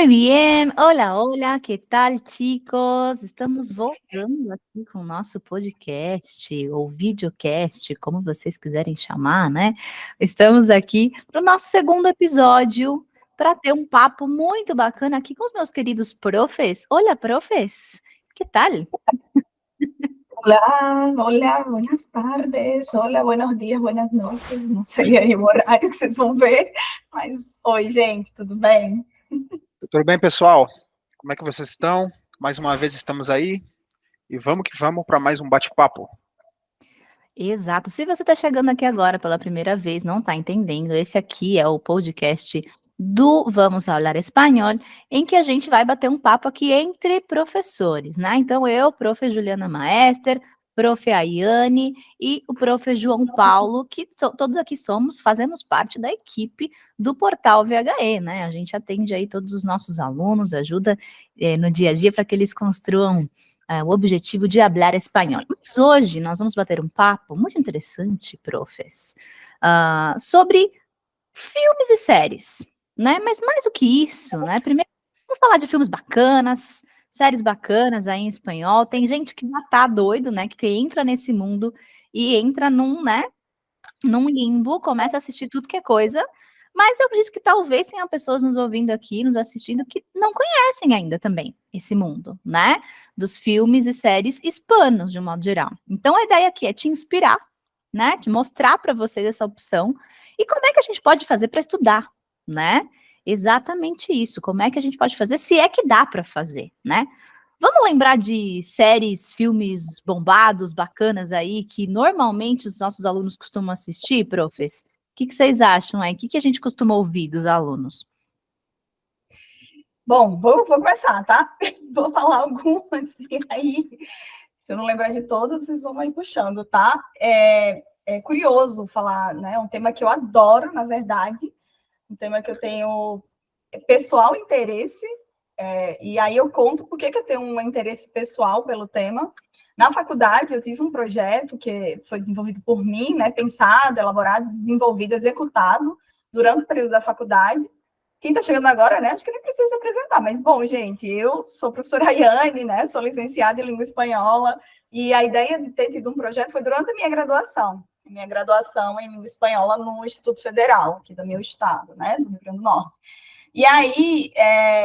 Muy bien, hola, hola, que tal, chicos? Estamos voltando aqui com o nosso podcast, ou videocast, como vocês quiserem chamar, né? Estamos aqui para o nosso segundo episódio, para ter um papo muito bacana aqui com os meus queridos profes. Olá, profes, que tal? Hola, hola, buenas tardes, hola, buenos dias, buenas noites, não sei aí o horário que vocês vão ver, mas oi, gente, tudo bem? Tudo bem, pessoal? Como é que vocês estão? Mais uma vez estamos aí e vamos que vamos para mais um bate-papo. Exato. Se você está chegando aqui agora pela primeira vez, não está entendendo, esse aqui é o podcast do Vamos Falar Espanhol, em que a gente vai bater um papo aqui entre professores, né? Então, eu, prof. Juliana Maester, prof. Ayane e o prof. João Paulo, que todos aqui fazemos parte da equipe do Portal VHE, né? A gente atende aí todos os nossos alunos, ajuda no dia a dia para que eles construam o objetivo de hablar espanhol. Mas hoje nós vamos bater um papo muito interessante, profes, sobre filmes e séries, né? Mas mais do que isso, né? Primeiro, vamos falar de filmes bacanas, séries bacanas aí em espanhol. Tem gente que já tá doido, né? Que entra nesse mundo e entra num limbo, começa a assistir tudo que é coisa, mas eu acredito que talvez tenham pessoas nos ouvindo aqui, nos assistindo, que não conhecem ainda também esse mundo, né? Dos filmes e séries hispanos, de um modo geral. Então, a ideia aqui é te inspirar, né? De mostrar para vocês essa opção e como é que a gente pode fazer para estudar, né? Exatamente isso. Como é que a gente pode fazer, se é que dá para fazer, né? Vamos lembrar de séries, filmes bombados, bacanas aí, que normalmente os nossos alunos costumam assistir, profes? O que vocês acham aí? O que a gente costuma ouvir dos alunos? Bom, vou começar, tá? Vou falar algumas e aí, se eu não lembrar de todas, vocês vão aí puxando, tá? É curioso falar, né? Um tema que eu adoro, na verdade, um tema que eu tenho pessoal interesse, e aí eu conto por que eu tenho um interesse pessoal pelo tema. Na faculdade, eu tive um projeto que foi desenvolvido por mim, né, pensado, elaborado, desenvolvido, executado durante o período da faculdade. Quem está chegando agora, né, acho que nem precisa se apresentar, mas, bom, gente, eu sou a professora Ayane, né, sou licenciada em língua espanhola, e a ideia de ter tido um projeto foi durante a minha graduação em língua espanhola no Instituto Federal, aqui do meu estado, né, do Rio Grande do Norte. E aí,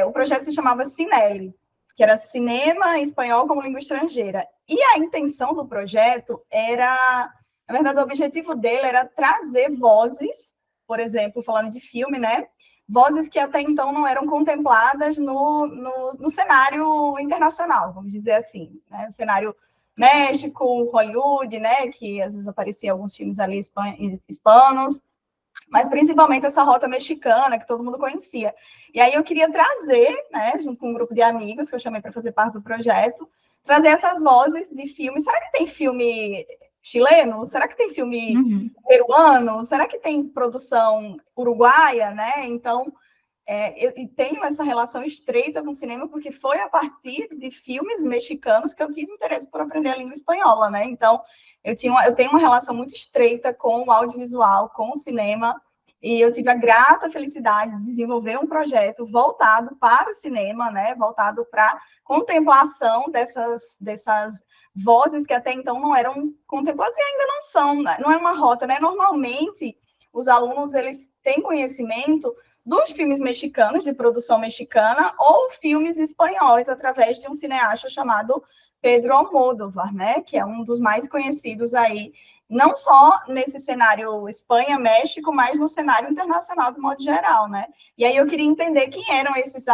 o projeto se chamava Cinele, que era Cinema em Espanhol como Língua Estrangeira. E a intenção do projeto era, na verdade, o objetivo dele era trazer vozes, por exemplo, falando de filme, né? Vozes que até então não eram contempladas no cenário internacional, vamos dizer assim, né? O cenário México, Hollywood, né? Que às vezes aparecia alguns filmes ali hispanos, mas principalmente essa rota mexicana que todo mundo conhecia. E aí eu queria trazer, né, junto com um grupo de amigos que eu chamei para fazer parte do projeto, trazer essas vozes de filme. Será que tem filme chileno? Será que tem filme peruano? Será que tem produção uruguaia, né? Então, eu tenho essa relação estreita com o cinema porque foi a partir de filmes mexicanos que eu tive interesse por aprender a língua espanhola, né? Então, eu tenho uma relação muito estreita com o audiovisual, com o cinema, e eu tive a grata felicidade de desenvolver um projeto voltado para o cinema, né? Voltado para contemplação dessas vozes que até então não eram contempladas e ainda não são, não é uma rota, né? Normalmente, os alunos, eles têm conhecimento dos filmes mexicanos, de produção mexicana, ou filmes espanhóis, através de um cineasta chamado Pedro Almodóvar, né? Que é um dos mais conhecidos aí, não só nesse cenário Espanha-México, mas no cenário internacional, de modo geral, né? E aí eu queria entender quem eram esses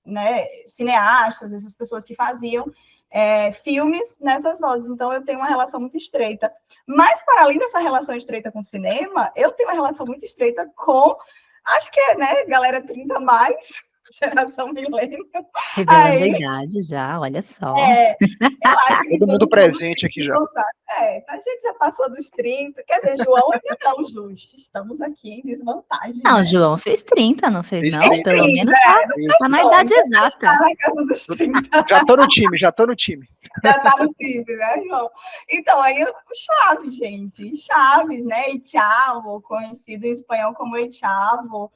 né, cineastas, essas pessoas que faziam filmes nessas vozes. Então, eu tenho uma relação muito estreita. Mas, para além dessa relação estreita com o cinema, eu tenho uma relação muito estreita com, acho que é, né, galera 30 mais, geração milênio. Revelando a idade já, olha só. Eu acho que Todo mundo presente aqui já. A gente já passou dos 30. Quer dizer, João ainda não, Jus. Estamos aqui em desvantagem. Não, o né? João fez 30, não fez não? Fez Pelo 30, menos tá na idade exata. Está na casa dos 30. Já tô no time. Já tá no time, né, João? Então, aí o Chaves, gente. Chaves, né? Echavo, conhecido em espanhol como Echavo.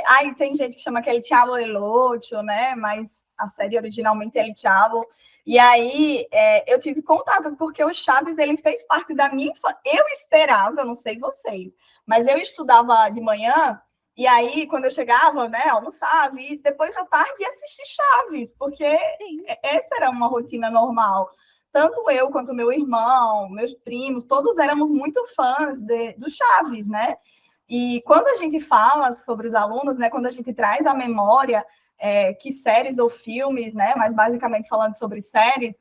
Aí tem gente que chama aquele Chavo del Ocho, né? Mas a série originalmente é El Chavo. E aí eu tive contato, porque o Chaves, ele fez parte da minha infância. Eu esperava, eu não sei vocês, mas eu estudava de manhã, e aí quando eu chegava, né, almoçava, e depois à tarde ia assistir Chaves, porque essa era uma rotina normal. Tanto eu quanto meu irmão, meus primos, todos éramos muito fãs do Chaves, né? E quando a gente fala sobre os alunos, né, quando a gente traz à memória que séries ou filmes, né, mas basicamente falando sobre séries,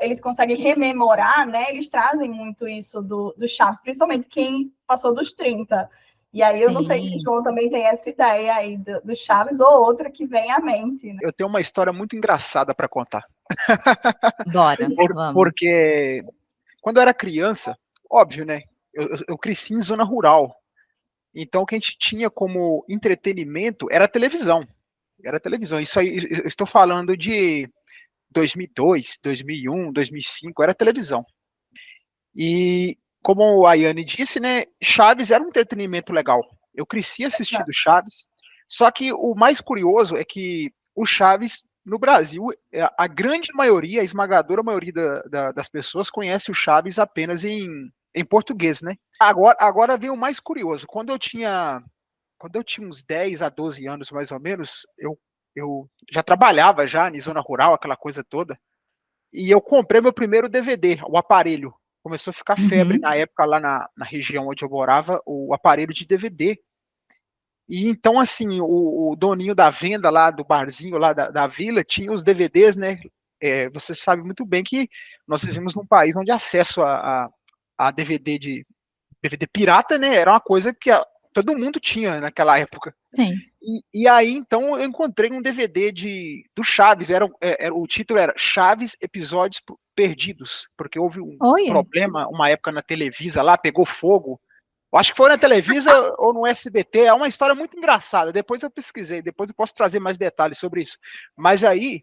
eles conseguem rememorar, né, eles trazem muito isso do Chaves, principalmente quem passou dos 30. E aí eu não sei se o João também tem essa ideia aí do Chaves ou outra que vem à mente. Né? Eu tenho uma história muito engraçada para contar. Bora, vamos. Porque quando eu era criança, óbvio, né, eu cresci em zona rural. Então, o que a gente tinha como entretenimento era televisão. Era televisão. Isso aí, eu estou falando de 2002, 2001, 2005, era televisão. E, como a Yane disse, né, Chaves era um entretenimento legal. Eu cresci assistindo Chaves, só que o mais curioso é que o Chaves, no Brasil, a grande maioria, a esmagadora maioria das pessoas conhece o Chaves apenas em português, né? Agora vem o mais curioso. Quando eu tinha uns 10 a 12 anos, mais ou menos, eu já trabalhava já em zona rural, aquela coisa toda, e eu comprei meu primeiro DVD, o aparelho. Começou a ficar febre na época lá na região onde eu morava, o aparelho de DVD. E então, assim, o doninho da venda lá, do barzinho lá da vila, tinha os DVDs, né? Você sabe muito bem que nós vivemos num país onde acesso a DVD pirata, né? Era uma coisa que todo mundo tinha naquela época. Sim. E aí, então, eu encontrei um DVD do Chaves. O título era Chaves Episódios Perdidos, porque houve um problema, uma época na Televisa lá, pegou fogo. Eu acho que foi na Televisa ou no SBT. É uma história muito engraçada. Depois eu pesquisei, depois eu posso trazer mais detalhes sobre isso. Mas aí,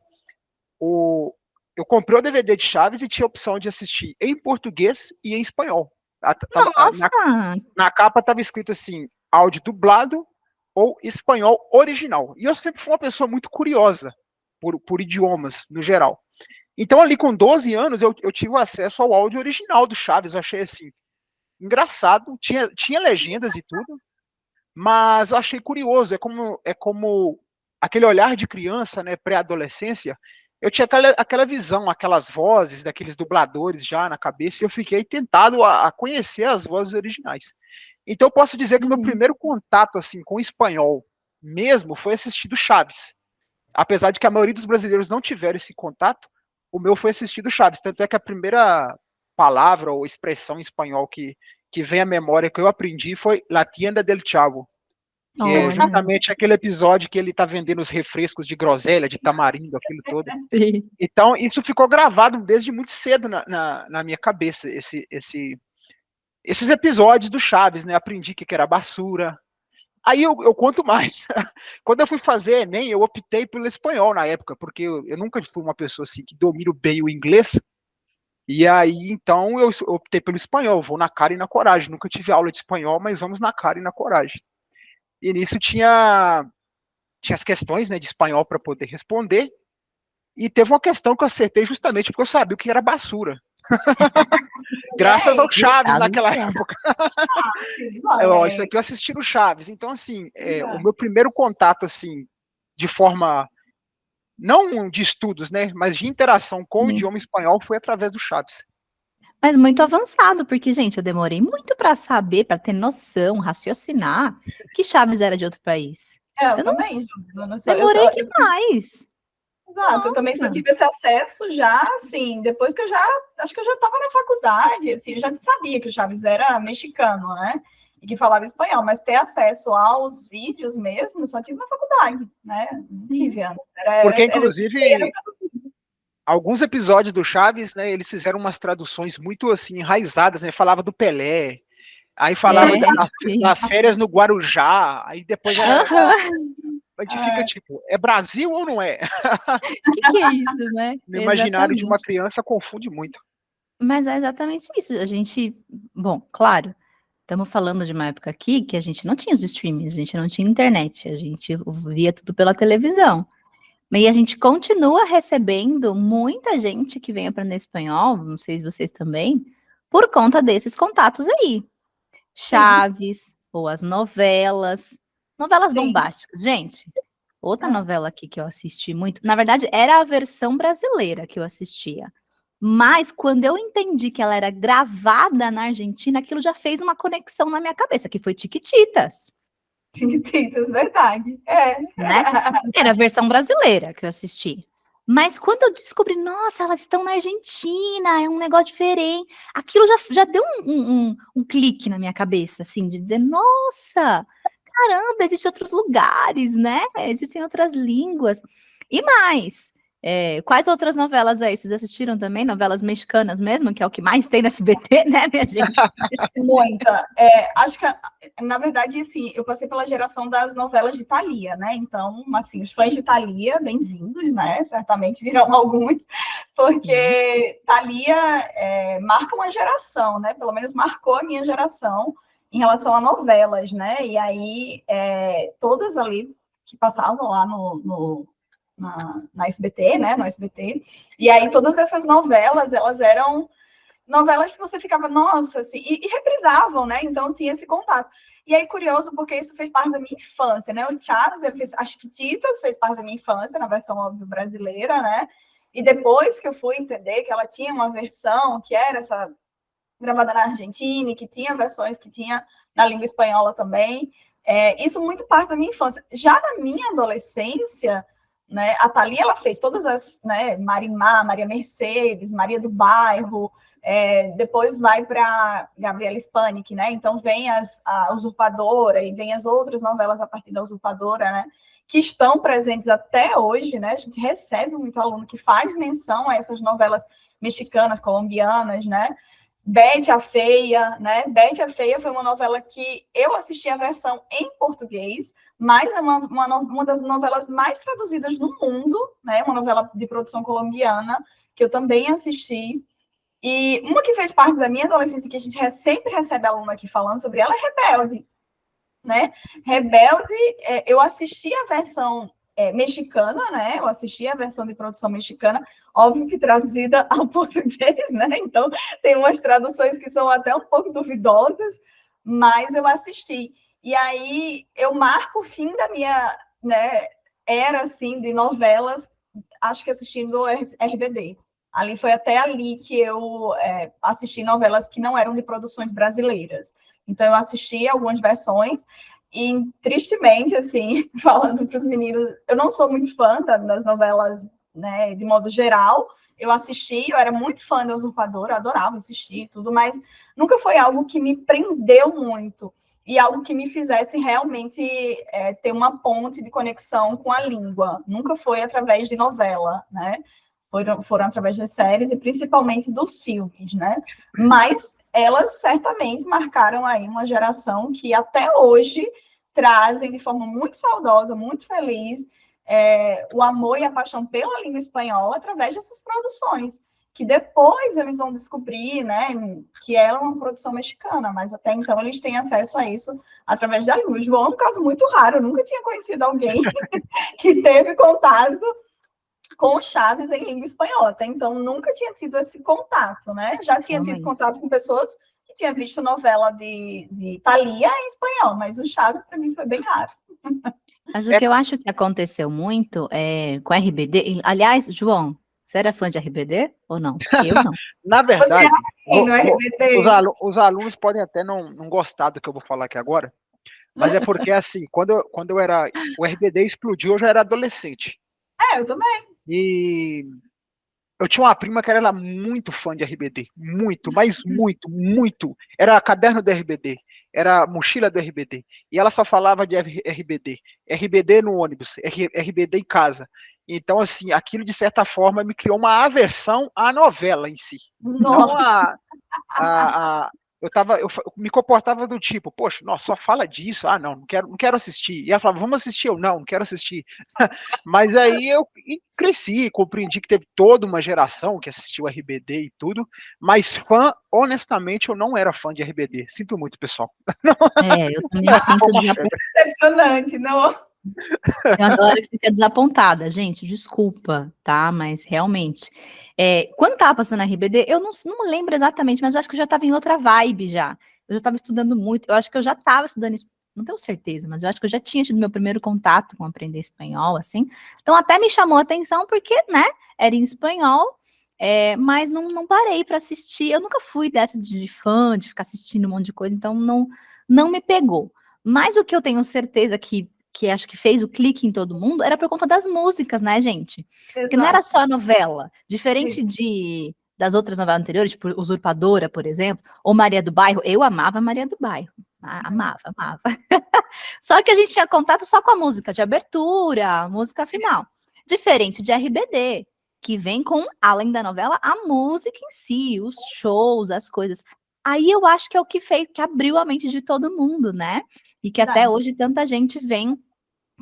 eu comprei o DVD de Chaves e tinha a opção de assistir em português e em espanhol. Nossa! Na capa estava escrito assim, áudio dublado ou espanhol original. E eu sempre fui uma pessoa muito curiosa por idiomas, no geral. Então, ali com 12 anos, eu tive acesso ao áudio original do Chaves. Eu achei assim, engraçado. Tinha legendas e tudo, mas eu achei curioso. É como aquele olhar de criança, né, pré-adolescência. Eu tinha aquela visão, aquelas vozes daqueles dubladores já na cabeça, e eu fiquei tentado a conhecer as vozes originais. Então eu posso dizer que o meu primeiro contato assim com o espanhol mesmo foi assistir do Chaves. Apesar de que a maioria dos brasileiros não tiveram esse contato, o meu foi assistir do Chaves. Tanto é que a primeira palavra ou expressão em espanhol que vem à memória que eu aprendi foi La Tienda del Chavo, que é justamente aquele episódio que ele está vendendo os refrescos de groselha, de tamarindo, aquilo todo. Sim. Então, isso ficou gravado desde muito cedo na minha cabeça, esses episódios do Chaves, né? Aprendi que era basura. Aí eu conto mais. Quando eu fui fazer Enem, eu optei pelo espanhol na época, porque eu nunca fui uma pessoa assim que domino bem o inglês. E aí, então, eu optei pelo espanhol, vou na cara e na coragem. Nunca tive aula de espanhol, mas vamos na cara e na coragem. E nisso tinha as questões, né, de espanhol para poder responder. E teve uma questão que eu acertei justamente porque eu sabia o que era basura. Graças ao Chaves naquela época. Isso aqui eu assisti no Chaves. Então, assim, o meu primeiro contato, assim, de forma, não de estudos, né, mas de interação com o idioma espanhol foi através do Chaves. Mas muito avançado, porque, gente, eu demorei muito para saber, para ter noção, raciocinar que Chaves era de outro país. Eu também, Ju. Demorei demais. Exato, nossa. Eu também só tive esse acesso já, assim, depois que acho que eu já estava na faculdade, assim, eu já sabia que o Chaves era mexicano, né, e que falava espanhol, mas ter acesso aos vídeos mesmo, só tive na faculdade, né, não tive antes. Porque, inclusive, alguns episódios do Chaves, né, eles fizeram umas traduções muito, assim, enraizadas, né, falava do Pelé, aí falava das férias no Guarujá, aí depois a gente fica tipo, é Brasil ou não é? O que é isso, né? No imaginário de uma criança confunde muito. Mas é exatamente isso. A gente, bom, claro, Estamos falando de uma época aqui que a gente não tinha os streamings, a gente não tinha internet, a gente via tudo pela televisão. E a gente continua recebendo muita gente que vem aprender espanhol, não sei se vocês também, por conta desses contatos aí. Chaves, ou as novelas Sim. bombásticas. Gente, outra novela aqui que eu assisti muito, na verdade era a versão brasileira que eu assistia. Mas quando eu entendi que ela era gravada na Argentina, aquilo já fez uma conexão na minha cabeça, que foi Chiquititas. Chiquititas, verdade. É. Né? Era a versão brasileira que eu assisti. Mas quando eu descobri, nossa, elas estão na Argentina, é um negócio diferente, aquilo já deu um clique na minha cabeça, assim, de dizer, nossa, caramba, existem outros lugares, né? Existem outras línguas. E mais, quais outras novelas aí? Vocês assistiram também? Novelas mexicanas mesmo, que é o que mais tem no SBT, né, minha gente? Muita. Acho que, na verdade, assim, eu passei pela geração das novelas de Thalia, né? Então, assim, os fãs de Thalia, bem-vindos, né? Certamente virão alguns, porque Thalia marca uma geração, né? Pelo menos marcou a minha geração em relação a novelas, né? E aí, todas ali que passavam lá na SBT, né? No SBT. E aí, todas essas novelas, elas eram novelas que você ficava, nossa, assim, e reprisavam, né? Então tinha esse contato. E aí, curioso, porque isso fez parte da minha infância, né? O Chaves, ele fez, as Chiquititas fez parte da minha infância, na versão óbvio brasileira, né? E depois que eu fui entender que ela tinha uma versão que era essa gravada na Argentina, e que tinha versões que tinha na língua espanhola também, isso muito parte da minha infância. Já na minha adolescência, né, a Thalia, ela fez todas as, né, Marimar, Maria Mercedes, Maria do Bairro, depois vai para Gabriela Spanik, né? Então vem a Usurpadora e vem as outras novelas a partir da Usurpadora, né? Que estão presentes até hoje, né? A gente recebe muito aluno que faz menção a essas novelas mexicanas, colombianas, né? Betty a Feia, né? Betty a Feia foi uma novela que eu assisti a versão em português, mas é uma das novelas mais traduzidas no mundo, né? Uma novela de produção colombiana que eu também assisti. E uma que fez parte da minha adolescência, que a gente sempre recebe aluno aqui falando sobre ela, é Rebelde, né? Rebelde, eu assisti a versão mexicana, né? Eu assisti a versão de produção mexicana, óbvio que traduzida ao português, né? Então, tem umas traduções que são até um pouco duvidosas, mas eu assisti. E aí, eu marco o fim da minha, né, era, assim, de novelas, acho que assistindo RBD. Ali foi até ali que eu assisti novelas que não eram de produções brasileiras. Então, eu assisti algumas versões e, tristemente, assim, falando para os meninos, eu não sou muito fã das novelas, né, de modo geral. Eu assisti, eu era muito fã da Usurpadora, adorava assistir tudo, mas nunca foi algo que me prendeu muito e algo que me fizesse realmente ter uma ponte de conexão com a língua. Nunca foi através de novela, né? Foram através das séries e principalmente dos filmes, né? Mas elas certamente marcaram aí uma geração que até hoje trazem de forma muito saudosa, muito feliz, o amor e a paixão pela língua espanhola através dessas produções, que depois eles vão descobrir, né, que é uma produção mexicana, mas até então eles têm acesso a isso através da língua. O João é um caso muito raro, eu nunca tinha conhecido alguém que teve contato com o Chaves em língua espanhola. Até então, nunca tinha tido esse contato, né? Já tinha tido contato com pessoas que tinham visto novela de Thalia em espanhol, mas o Chaves, para mim, foi bem raro. Mas o que eu acho que aconteceu muito com a RBD... Aliás, João, você era fã de RBD ou não? Eu não. Na verdade, os alunos podem até não gostar do que eu vou falar aqui agora, mas é porque, assim, quando eu era... O RBD explodiu, eu já era adolescente. Eu também. E eu tinha uma prima que era muito fã de RBD. Muito, mas muito, muito. Era caderno do RBD. Era mochila do RBD. E ela só falava de RBD. RBD no ônibus. RBD em casa. Então, assim, aquilo de certa forma me criou uma aversão à novela em si. Não eu me comportava do tipo, poxa, nossa, só fala disso, não quero assistir. E ela falava, vamos assistir, eu não quero assistir. Mas aí eu cresci, compreendi que teve toda uma geração que assistiu RBD e tudo, mas fã, honestamente, eu não era fã de RBD. Sinto muito, pessoal. Eu também sinto desapontada. Decepcionante, não. Tem uma galera que fica desapontada, gente, desculpa, tá? Mas realmente. Quando tava passando RBD, eu não lembro exatamente, mas eu acho que eu já tava em outra vibe já. Eu já estava estudando muito, eu acho que eu já estava estudando, não tenho certeza, mas eu acho que eu já tinha tido meu primeiro contato com aprender espanhol, assim. Então até me chamou a atenção, porque, né, era em espanhol, mas não parei para assistir. Eu nunca fui dessa de fã, de ficar assistindo um monte de coisa, então não me pegou. Mas o que eu tenho certeza que acho que fez o clique em todo mundo, era por conta das músicas, né, gente? Porque não era só a novela. Diferente das outras novelas anteriores, tipo Usurpadora, por exemplo, ou Maria do Bairro, eu amava Maria do Bairro. Amava. Só que a gente tinha contato só com a música de abertura, a música final. Diferente de RBD, que vem com, além da novela, a música em si, os shows, as coisas. Aí eu acho que é o que fez, que abriu a mente de todo mundo, né? E que até hoje tanta gente vem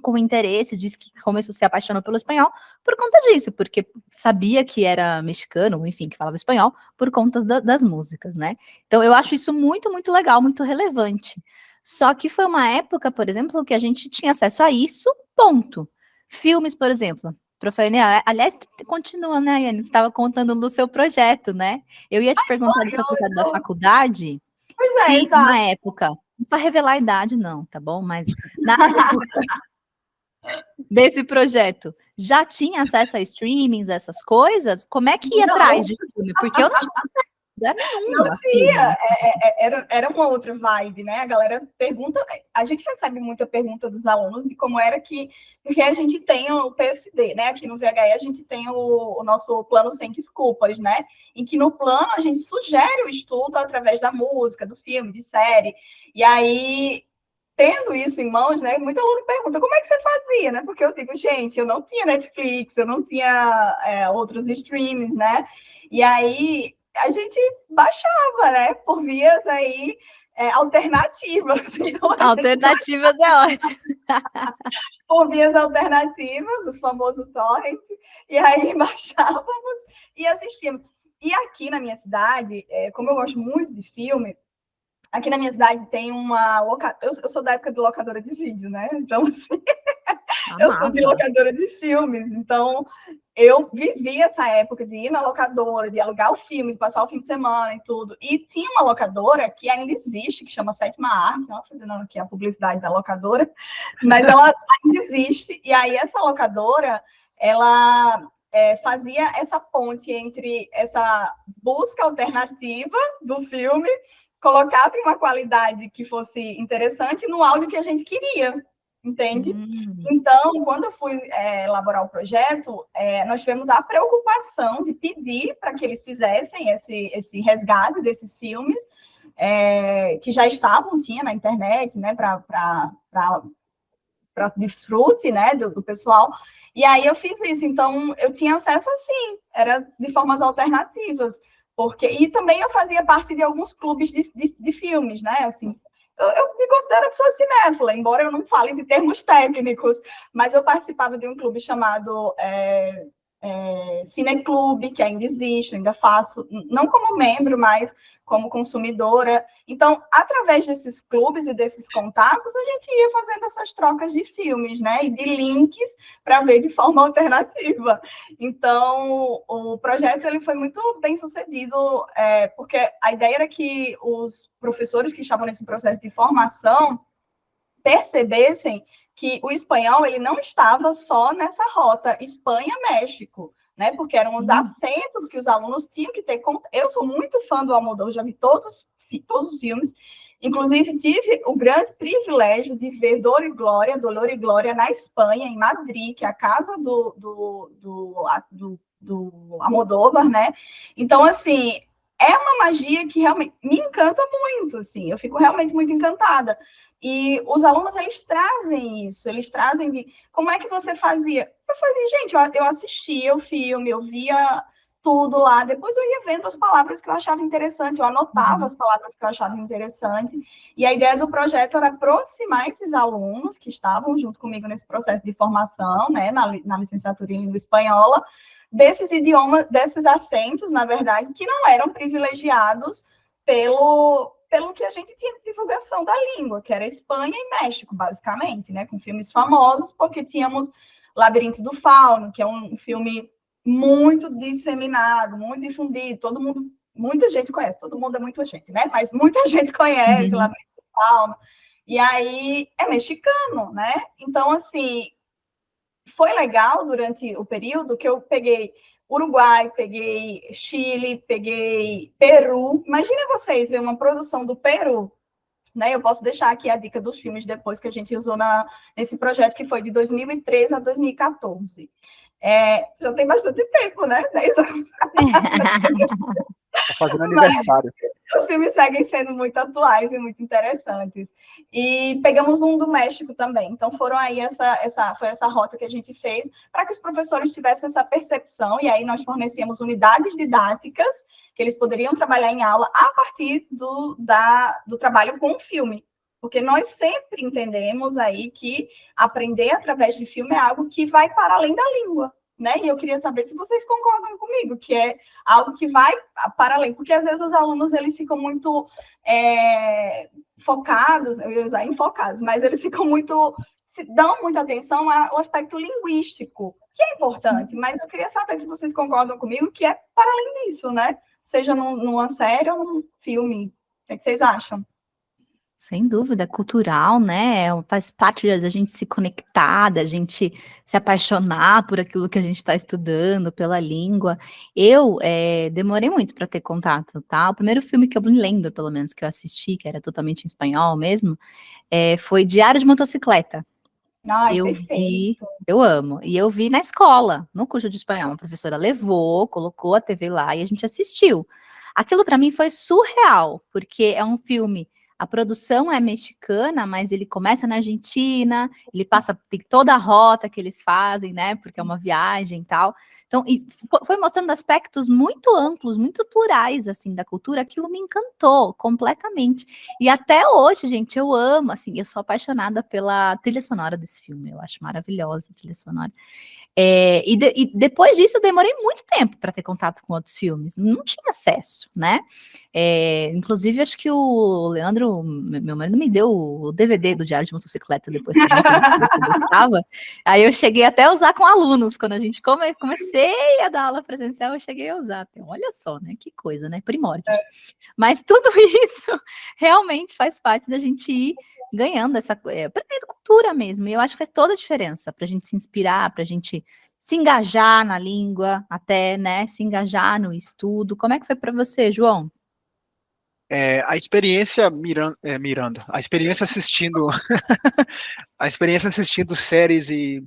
com interesse, diz que começou a se apaixonar pelo espanhol por conta disso, porque sabia que era mexicano, enfim, que falava espanhol, por conta das músicas, né? Então eu acho isso muito, muito legal, muito relevante. Só que foi uma época, por exemplo, que a gente tinha acesso a isso, ponto. Filmes, por exemplo. Aliás, continua, né, Yane? Você estava contando do seu projeto, né? Eu ia te perguntar do seu projeto da faculdade. Pois se exato. Na época, não precisa revelar a idade, não, tá bom? Mas na época desse projeto, já tinha acesso a streamings, essas coisas? Como é que ia atrás de filme? Porque eu não tinha acesso nenhum. Não tinha, era uma outra vibe, né? A galera pergunta, a gente recebe muita pergunta dos alunos de como era porque a gente tem o PSD, né? Aqui no VHE a gente tem o nosso plano sem desculpas, né? Em que no plano a gente sugere o estudo através da música, do filme, de série. E aí, tendo isso em mãos, né? Muito aluno pergunta como é que você fazia, né? Porque eu digo, gente, eu não tinha Netflix, eu não tinha outros streams, né? E aí a gente baixava, né? Por vias aí alternativas. Então, alternativas é ótimo. Por vias alternativas, o famoso torrent, e aí baixávamos e assistíamos. E aqui na minha cidade, como eu gosto muito de filme, aqui na minha cidade tem uma eu sou da época de locadora de vídeo, né? Então, assim, eu sou de locadora de filmes, então eu vivi essa época de ir na locadora, de alugar o filme, de passar o fim de semana e tudo. E tinha uma locadora que ainda existe, que chama Sétima Arte, não fazendo aqui a publicidade da locadora, mas ela ainda existe. E aí essa locadora, ela fazia essa ponte entre essa busca alternativa do filme, colocava uma qualidade que fosse interessante no áudio que a gente queria. Entende? Então, quando eu fui elaborar o projeto, nós tivemos a preocupação de pedir para que eles fizessem esse resgate desses filmes que já tinha na internet, né, para desfrute, né, do pessoal. E aí eu fiz isso. Então, eu tinha acesso assim, era de formas alternativas. E também eu fazia parte de alguns clubes de filmes, né, assim. Eu me considero uma pessoa cinéfila, embora eu não fale de termos técnicos, mas eu participava de um clube chamado Cineclube, que ainda existe, eu ainda faço, não como membro, mas como consumidora. Então, através desses clubes e desses contatos, a gente ia fazendo essas trocas de filmes, né? E de links para ver de forma alternativa. Então, o projeto ele foi muito bem sucedido, porque a ideia era que os professores que estavam nesse processo de formação percebessem que o espanhol ele não estava só nessa rota Espanha-México, né? Porque eram os acentos que os alunos tinham que ter. Eu sou muito fã do Almodóvar, já vi todos os filmes. Inclusive, tive o grande privilégio de ver Dolor e Glória na Espanha, em Madrid, que é a casa do Almodóvar, né? Então, assim, é uma magia que realmente me encanta muito, assim. Eu fico realmente muito encantada. E os alunos, eles trazem isso, eles trazem de como é que você fazia? Eu fazia, gente, eu assistia o filme, eu via tudo lá. Depois eu ia vendo as palavras que eu achava interessante, eu anotava as palavras que eu achava interessante. E a ideia do projeto era aproximar esses alunos que estavam junto comigo nesse processo de formação, né, na licenciatura em língua espanhola, desses idiomas, desses acentos, na verdade, que não eram privilegiados pelo que a gente tinha de divulgação da língua, que era Espanha e México, basicamente, né, com filmes famosos, porque tínhamos Labirinto do Fauno, que é um filme muito disseminado, muito difundido, todo mundo, muita gente conhece, todo mundo é muita gente, né? Mas muita gente conhece Labirinto do Fauno, e aí é mexicano, né? Então, assim, foi legal durante o período que eu peguei Uruguai, peguei Chile, peguei Peru. Imagina vocês ver uma produção do Peru, né? Eu posso deixar aqui a dica dos filmes depois que a gente usou nesse projeto, que foi de 2013 a 2014. Já tem bastante tempo, né? 10 anos. Tá fazendo aniversário. Os filmes seguem sendo muito atuais e muito interessantes. E pegamos um do México também. Então, foram aí foi essa rota que a gente fez para que os professores tivessem essa percepção. E aí, nós fornecíamos unidades didáticas que eles poderiam trabalhar em aula a partir do trabalho com o filme. Porque nós sempre entendemos aí que aprender através de filme é algo que vai para além da língua, né? E eu queria saber se vocês concordam comigo, que é algo que vai para além, porque às vezes os alunos eles ficam muito focados, eu ia usar enfocados, mas eles ficam muito, dão muita atenção ao aspecto linguístico, que é importante, mas eu queria saber se vocês concordam comigo que é para além disso, né? Seja numa série ou num filme. O que vocês acham? Sem dúvida, cultural, né? Faz parte da gente se conectar, da gente se apaixonar por aquilo que a gente está estudando, pela língua. Eu demorei muito para ter contato, tá? O primeiro filme que eu me lembro, pelo menos, que eu assisti, que era totalmente em espanhol mesmo, foi Diário de Motocicleta. Ai, perfeito. Eu amo. E eu vi na escola, no curso de espanhol. A professora levou, colocou a TV lá e a gente assistiu. Aquilo para mim foi surreal, porque é um filme. A produção é mexicana, mas ele começa na Argentina, ele passa, tem toda a rota que eles fazem, né? Porque é uma viagem e tal. Então, foi mostrando aspectos muito amplos, muito plurais, assim, da cultura. Aquilo me encantou completamente. E até hoje, gente, eu amo, assim, eu sou apaixonada pela trilha sonora desse filme. Eu acho maravilhosa a trilha sonora. E depois disso eu demorei muito tempo para ter contato com outros filmes, não tinha acesso, né? Inclusive, acho que o Leandro, meu marido, me deu o DVD do Diário de Motocicleta depois que eu gostava. Aí eu cheguei até a usar com alunos, quando a gente comecei a dar aula presencial, eu cheguei a usar. Olha só, né? Que coisa, né? Primórdios. Mas tudo isso realmente faz parte da gente ir ganhando aprendendo cultura mesmo, e eu acho que faz toda a diferença para a gente se inspirar, para a gente se engajar na língua, até, né, se engajar no estudo. Como é que foi para você, João? A experiência mirando, a experiência assistindo, a experiência assistindo séries e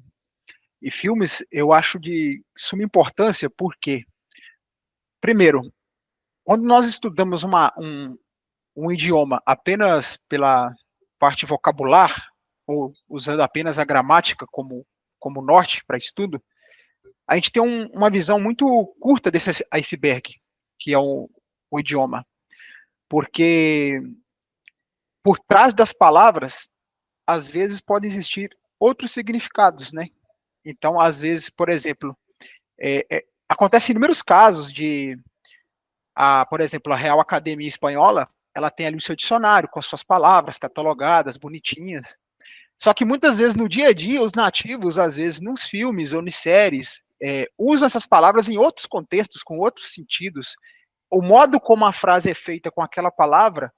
filmes, eu acho de suma importância, porque, primeiro, quando nós estudamos um idioma apenas pela parte vocabular, ou usando apenas a gramática como norte para estudo, a gente tem uma visão muito curta desse iceberg, que é o idioma. Porque por trás das palavras, às vezes podem existir outros significados, né? Então, às vezes, por exemplo, acontece inúmeros casos por exemplo, a Real Academia Espanhola, ela tem ali o seu dicionário com as suas palavras catalogadas, bonitinhas. Só que muitas vezes no dia a dia, os nativos, às vezes nos filmes ou nas séries, usam essas palavras em outros contextos, com outros sentidos. O modo como a frase é feita com aquela palavra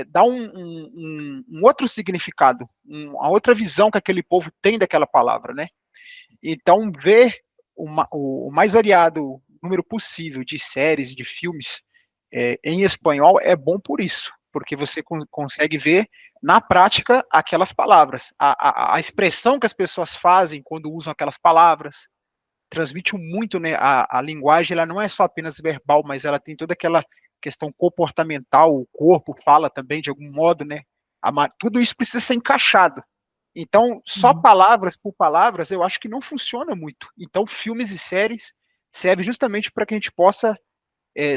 dá um outro significado, uma outra visão que aquele povo tem daquela palavra, né? Então, ver o mais variado número possível de séries, de filmes em espanhol é bom por isso, porque você consegue ver na prática aquelas palavras, a expressão que as pessoas fazem quando usam aquelas palavras, transmite muito, né? A linguagem, ela não é só apenas verbal, mas ela tem toda aquela questão comportamental, o corpo fala também de algum modo, né? Tudo isso precisa ser encaixado. Então, só palavras por palavras, eu acho que não funciona muito. Então, filmes e séries serve justamente para que a gente possa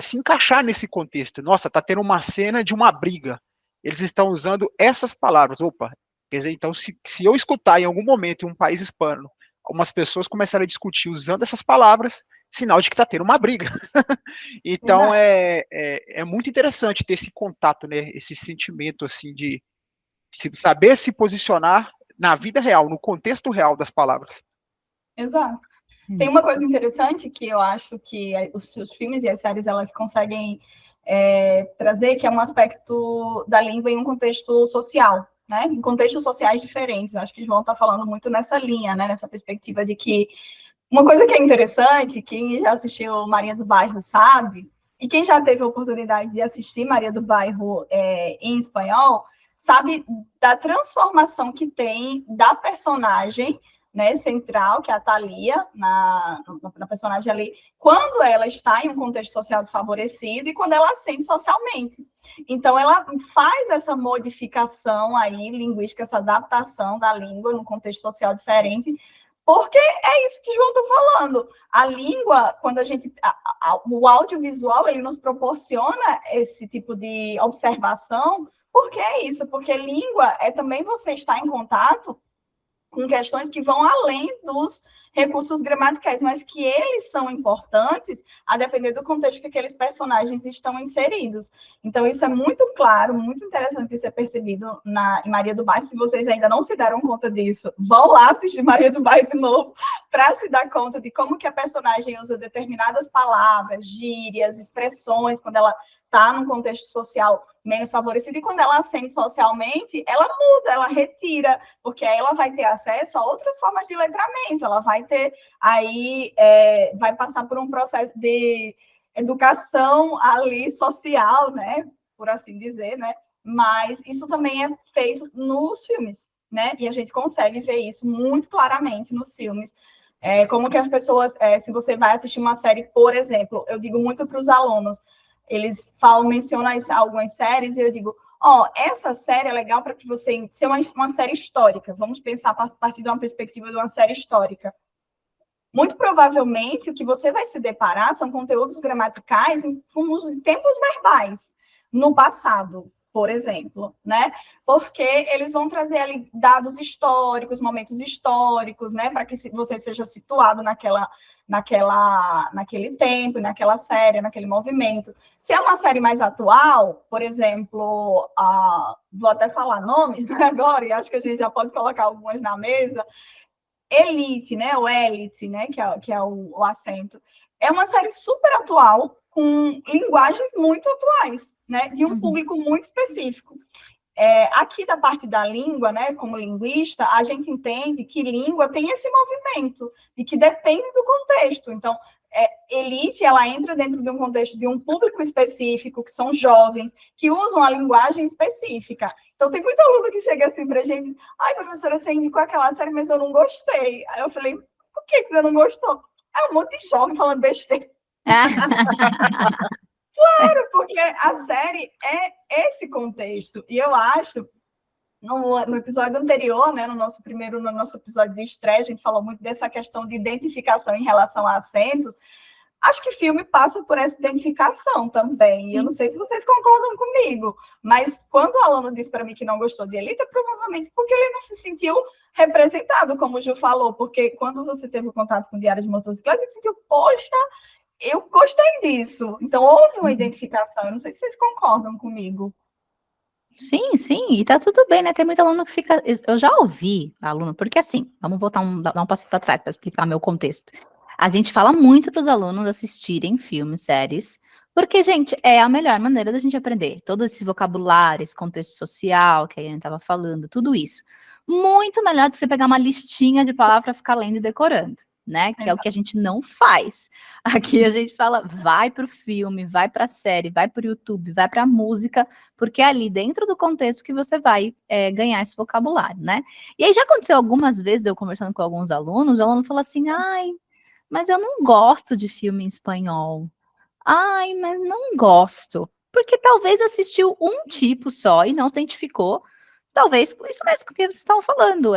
se encaixar nesse contexto. Nossa, está tendo uma cena de uma briga. Eles estão usando essas palavras. Opa, quer dizer, então, se eu escutar em algum momento em um país hispano, algumas pessoas começaram a discutir usando essas palavras, sinal de que está tendo uma briga. Então, é muito interessante ter esse contato, né? Esse sentimento, assim, de saber se posicionar na vida real, no contexto real das palavras. Exato. Tem uma coisa interessante que eu acho que os filmes e as séries elas conseguem trazer, que é um aspecto da língua em um contexto social, né? Em contextos sociais diferentes. Acho que o João está falando muito nessa linha, né? Nessa perspectiva de que uma coisa que é interessante, quem já assistiu Maria do Bairro sabe, e quem já teve a oportunidade de assistir Maria do Bairro em espanhol, sabe da transformação que tem da personagem, né, central, que é a Thalia, na personagem ali, quando ela está em um contexto social desfavorecido e quando ela ascende socialmente. Então, ela faz essa modificação aí, linguística, essa adaptação da língua num contexto social diferente, porque é isso que o João está falando. A língua, quando a gente... o audiovisual, ele nos proporciona esse tipo de observação. Por que é isso? Porque língua é também você estar em contato com questões que vão além dos recursos gramaticais, mas que eles são importantes a depender do contexto que aqueles personagens estão inseridos. Então, isso é muito claro, muito interessante de ser percebido em Maria do Bairro. Se vocês ainda não se deram conta disso, vão lá assistir Maria do Bairro de novo para se dar conta de como que a personagem usa determinadas palavras, gírias, expressões, quando ela está num contexto social menos favorecido, e quando ela ascende socialmente, ela muda, ela retira, porque aí ela vai ter acesso a outras formas de letramento, ela vai ter aí, vai passar por um processo de educação ali social, né, por assim dizer, né, mas isso também é feito nos filmes, né, e a gente consegue ver isso muito claramente nos filmes. Como que as pessoas, se você vai assistir uma série, por exemplo, eu digo muito para os alunos, eles mencionam algumas séries e eu digo, essa série é legal para que você... Ser uma série histórica. Vamos pensar a partir de uma perspectiva de uma série histórica. Muito provavelmente, o que você vai se deparar são conteúdos gramaticais com os tempos verbais, no passado, por exemplo, né? Porque eles vão trazer ali dados históricos, momentos históricos, né? Para que você seja situado naquele tempo, naquela série, naquele movimento. Se é uma série mais atual, por exemplo, vou até falar nomes, né, agora, e acho que a gente já pode colocar algumas na mesa. Elite, né? O Elite, né? Que é o acento. É uma série super atual, com linguagens muito atuais, né? De um público muito específico. Aqui da parte da língua, né, como linguista, a gente entende que língua tem esse movimento, e que depende do contexto. Então, Elite, ela entra dentro de um contexto de um público específico, que são jovens, que usam a linguagem específica. Então, tem muito aluno que chega assim para a gente e diz, ai, professora, você indicou aquela série, mas eu não gostei. Aí eu falei, por que você não gostou? É um monte de jovem falando besteira. Claro, porque a série é esse contexto. E eu acho, no episódio anterior, né, no nosso episódio de estreia, a gente falou muito dessa questão de identificação em relação a acentos. Acho que filme passa por essa identificação também. Eu não sei se vocês concordam comigo, mas quando o aluno disse para mim que não gostou de Elite, é provavelmente porque ele não se sentiu representado, como o Ju falou, porque quando você teve o contato com o Diário de Motocicleta, você sentiu, poxa, eu gostei disso. Então, houve uma identificação. Eu não sei se vocês concordam comigo. Sim, sim, e tá tudo bem, né? Tem muito aluno que fica. Eu já ouvi aluno, porque assim, vamos dar um passinho para trás para explicar meu contexto. A gente fala muito para os alunos assistirem filmes, séries, porque, gente, é a melhor maneira da gente aprender. Todo esse vocabulário, esse contexto social que a gente estava falando, tudo isso. Muito melhor do que você pegar uma listinha de palavras para ficar lendo e decorando, né? Que é o que a gente não faz. Aqui a gente fala, vai para o filme, vai para a série, vai para o YouTube, vai para a música, porque é ali dentro do contexto que você vai ganhar esse vocabulário, né? E aí já aconteceu algumas vezes, eu conversando com alguns alunos, o aluno falou assim, ai, mas eu não gosto de filme em espanhol. Ai, mas não gosto. Porque talvez assistiu um tipo só e não se identificou. Talvez isso mesmo que vocês estavam falando,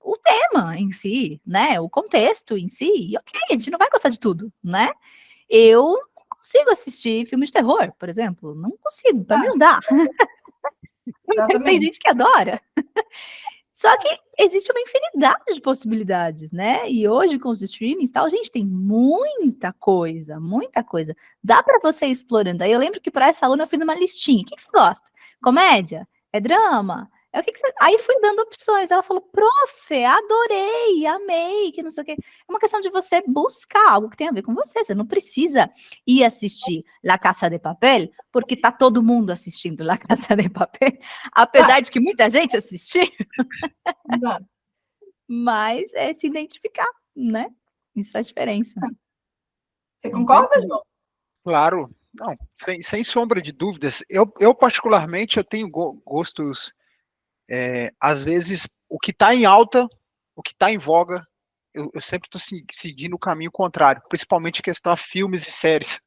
o tema em si, né? O contexto em si. E ok, a gente não vai gostar de tudo, né? Eu não consigo assistir filme de terror, por exemplo. Não consigo, pra mim não dá. Mas tem gente que adora. Só que existe uma infinidade de possibilidades, né? E hoje, com os streamings e tal, gente, tem muita coisa, muita coisa. Dá para você ir explorando. Aí eu lembro que para essa aluna eu fiz uma listinha. O que você gosta? Comédia? É drama? É o que você... Aí fui dando opções. Ela falou, prof, adorei, amei, que não sei o quê. É uma questão de você buscar algo que tenha a ver com você. Você não precisa ir assistir La Casa de Papel, porque tá todo mundo assistindo La Casa de Papel, apesar de que muita gente assistiu. Exato. Mas é se identificar, né? Isso faz diferença. Você concorda, João? Claro, não, sem sombra de dúvidas. Eu particularmente, eu tenho gostos, às vezes, o que está em alta, o que está em voga, eu sempre estou seguindo o caminho contrário, principalmente em questão a filmes e séries.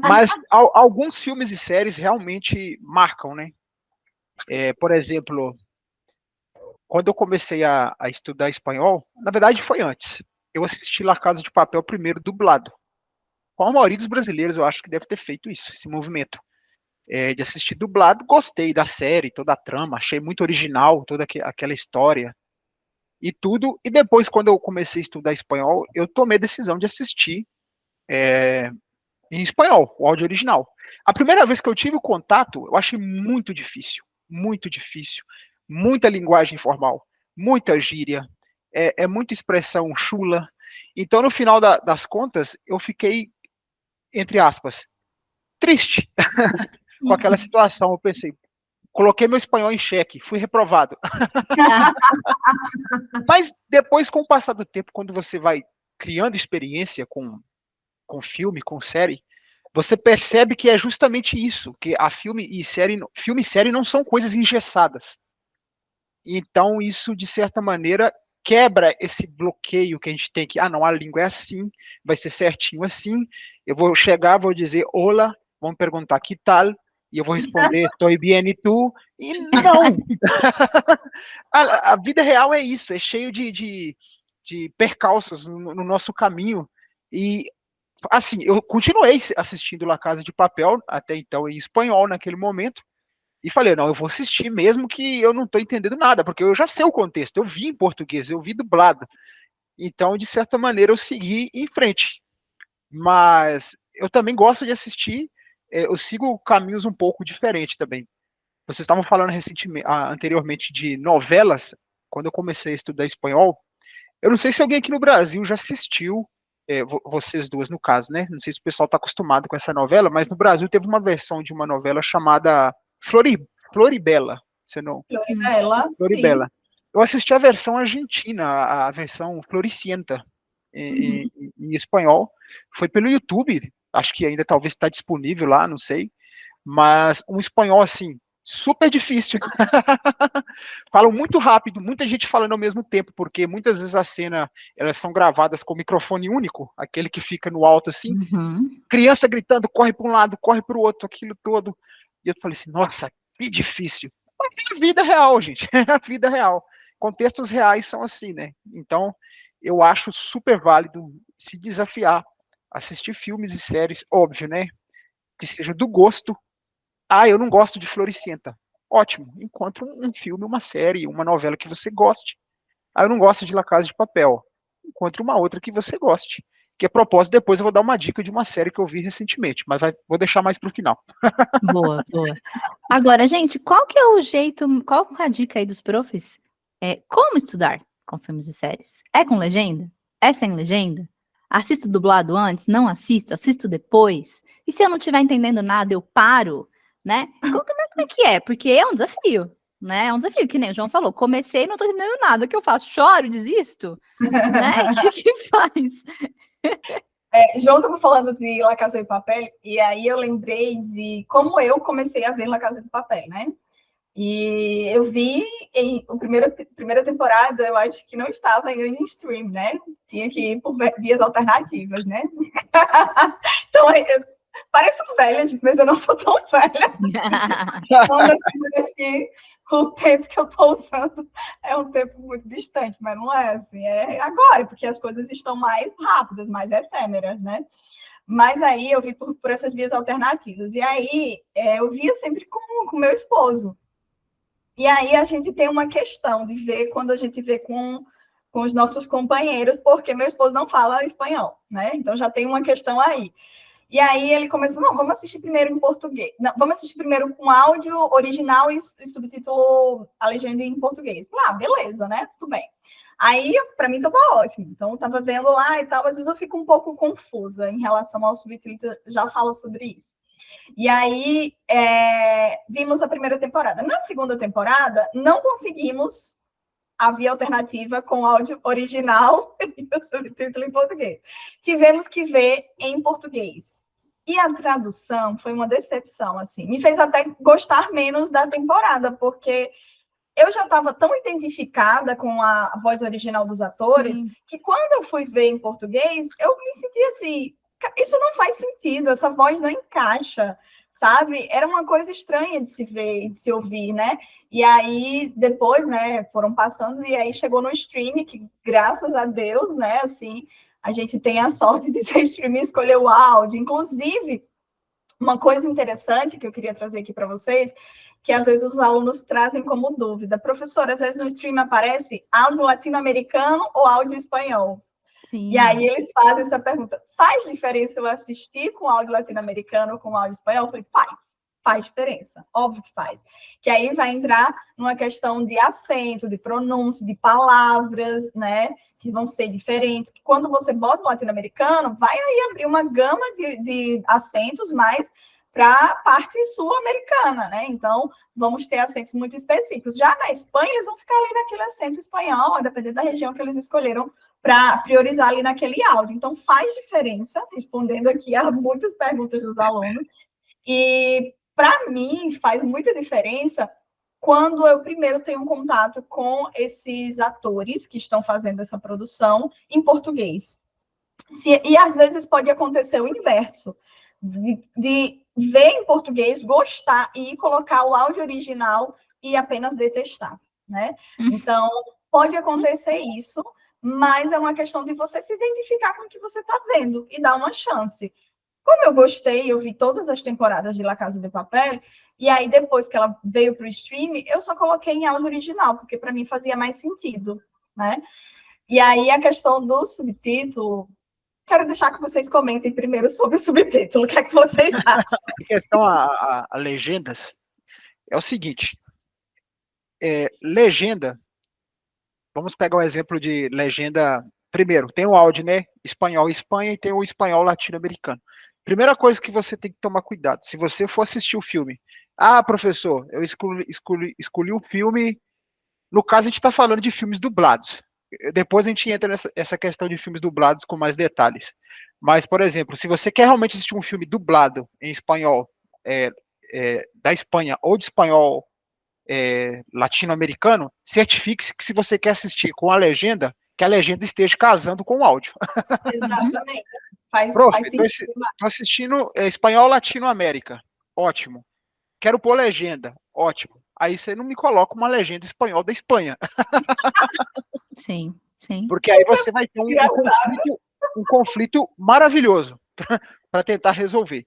Mas alguns filmes e séries realmente marcam, né? Por exemplo, quando eu comecei a estudar espanhol, na verdade foi antes. Eu assisti La Casa de Papel primeiro dublado. Com a maioria dos brasileiros, eu acho que deve ter feito isso, esse movimento. De assistir dublado, gostei da série, toda a trama, achei muito original, toda aquela história e tudo. E depois, quando eu comecei a estudar espanhol, eu tomei a decisão de assistir em espanhol, o áudio original. A primeira vez que eu tive o contato, eu achei muito difícil, muita linguagem informal, muita gíria, muita expressão chula. Então, no final das contas, eu fiquei, entre aspas, triste com aquela situação. Eu pensei, coloquei meu espanhol em xeque, fui reprovado. Mas depois, com o passar do tempo, quando você vai criando experiência com filme, com série, você percebe que é justamente isso, que a filme e série não são coisas engessadas. Então, isso, de certa maneira, quebra esse bloqueio que a gente tem, que, não, a língua é assim, vai ser certinho assim, eu vou chegar, vou dizer, olá, vão me perguntar, que tal? E eu vou responder, estou bem, e tu? E não! a vida real é isso, é cheio de percalços no nosso caminho, e assim, eu continuei assistindo La Casa de Papel, até então em espanhol naquele momento, e falei, não, eu vou assistir mesmo que eu não estou entendendo nada, porque eu já sei o contexto, eu vi em português, eu vi dublado. Então, de certa maneira, eu segui em frente. Mas eu também gosto de assistir, eu sigo caminhos um pouco diferentes também. Vocês estavam falando anteriormente de novelas, quando eu comecei a estudar espanhol, eu não sei se alguém aqui no Brasil já assistiu, vocês duas no caso, né? Não sei se o pessoal está acostumado com essa novela, mas no Brasil teve uma versão de uma novela chamada Floribela. Você não? Floribela. Eu assisti a versão argentina, a versão Floricienta, em espanhol. Foi pelo YouTube, acho que ainda talvez está disponível lá, não sei. Mas um espanhol, assim, super difícil. Falam muito rápido, muita gente falando ao mesmo tempo, porque muitas vezes as cenas, elas são gravadas com microfone único, aquele que fica no alto assim, criança gritando, corre para um lado, corre para o outro, aquilo todo. E eu falei assim, nossa, que difícil. Mas é a vida real, gente, é a vida real. Contextos reais são assim, né? Então, eu acho super válido se desafiar, assistir filmes e séries, óbvio, né? Que seja do gosto. Eu não gosto de Floricienta. Ótimo, encontre um filme, uma série, uma novela que você goste. Eu não gosto de La Casa de Papel. Encontre uma outra que você goste. Que a propósito, depois eu vou dar uma dica de uma série que eu vi recentemente, mas vou deixar mais para o final. Boa, boa. Agora, gente, qual que é o jeito, qual a dica aí dos profs? Como estudar com filmes e séries? É com legenda? É sem legenda? Assisto dublado antes? Não assisto? Assisto depois? E se eu não estiver entendendo nada, eu paro? Né? Como é que é? Porque é um desafio, né? É um desafio, que nem o João falou. Comecei e não estou entendendo nada. O que eu faço? Choro, desisto? Né? O que faz? João estava falando de La Casa de Papel, e aí eu lembrei de como eu comecei a ver La Casa de Papel, né? E eu vi primeira temporada, eu acho que não estava ainda em stream, né? Tinha que ir por vias alternativas, né? Então, pareço velha, gente, mas eu não sou tão velha. Uma das coisas que o tempo que eu estou usando é um tempo muito distante, mas não é assim, é agora, porque as coisas estão mais rápidas, mais efêmeras, né? Mas aí eu vi por essas vias alternativas. E aí eu via sempre com meu esposo. E aí a gente tem uma questão de ver quando a gente vê com os nossos companheiros, porque meu esposo não fala espanhol, né? Então já tem uma questão aí. E aí ele começou, não, vamos assistir primeiro em português. Não, vamos assistir primeiro com áudio original e subtítulo, a legenda em português. Ah, beleza, né? Tudo bem. Aí, para mim, estava ótimo. Então, eu estava vendo lá e tal. Às vezes eu fico um pouco confusa em relação ao subtítulo, já falo sobre isso. E aí, vimos a primeira temporada. Na segunda temporada, não conseguimos a via alternativa com áudio original e o subtítulo em português. Tivemos que ver em português. E a tradução foi uma decepção, assim. Me fez até gostar menos da temporada, porque eu já estava tão identificada com a voz original dos atores, que quando eu fui ver em português, eu me senti assim, isso não faz sentido, essa voz não encaixa, sabe? Era uma coisa estranha de se ver e de se ouvir, né? E aí, depois, né, foram passando, e aí chegou no stream, que graças a Deus, né, assim, a gente tem a sorte de ter stream e escolher o áudio. Inclusive, uma coisa interessante que eu queria trazer aqui para vocês, que às vezes os alunos trazem como dúvida. Professor, às vezes no stream aparece áudio latino-americano ou áudio espanhol. Sim. E aí eles fazem essa pergunta, faz diferença eu assistir com áudio latino-americano ou com áudio espanhol? Eu falei, faz diferença, óbvio que faz. Que aí vai entrar numa questão de acento, de pronúncia, de palavras, né, que vão ser diferentes, que quando você bota o latino-americano, vai aí abrir uma gama de acentos mais para a parte sul-americana, né? Então, vamos ter acentos muito específicos. Já na Espanha, eles vão ficar ali naquele acento espanhol, dependendo da região que eles escolheram para priorizar ali naquele áudio. Então, faz diferença, respondendo aqui a muitas perguntas dos alunos. E, para mim, faz muita diferença quando eu primeiro tenho um contato com esses atores que estão fazendo essa produção em português. E, às vezes, pode acontecer o inverso, de ver em português, gostar e colocar o áudio original e apenas detestar, né? Então, pode acontecer isso, mas é uma questão de você se identificar com o que você está vendo e dar uma chance. Como eu gostei, eu vi todas as temporadas de La Casa de Papel, e aí depois que ela veio para o stream, eu só coloquei em áudio original, porque para mim fazia mais sentido, né? E aí a questão do subtítulo, quero deixar que vocês comentem primeiro sobre o subtítulo, o que é que vocês acham? Em questão a legendas, é o seguinte, legenda, vamos pegar o exemplo de legenda, primeiro, tem o áudio, né, espanhol Espanha e tem o espanhol latino-americano. Primeira coisa que você tem que tomar cuidado, se você for assistir o filme, professor, eu escolhi o filme, no caso a gente está falando de filmes dublados, depois a gente entra nessa questão de filmes dublados com mais detalhes, mas, por exemplo, se você quer realmente assistir um filme dublado em espanhol da Espanha ou de espanhol latino-americano, certifique-se que se você quer assistir com a legenda, que a legenda esteja casando com o áudio. Exatamente. Faz sentido. Estou assistindo espanhol Latino-América. Ótimo. Quero pôr legenda. Ótimo. Aí você não me coloca uma legenda espanhol da Espanha. Sim, sim. Porque aí você vai ter um conflito maravilhoso para tentar resolver.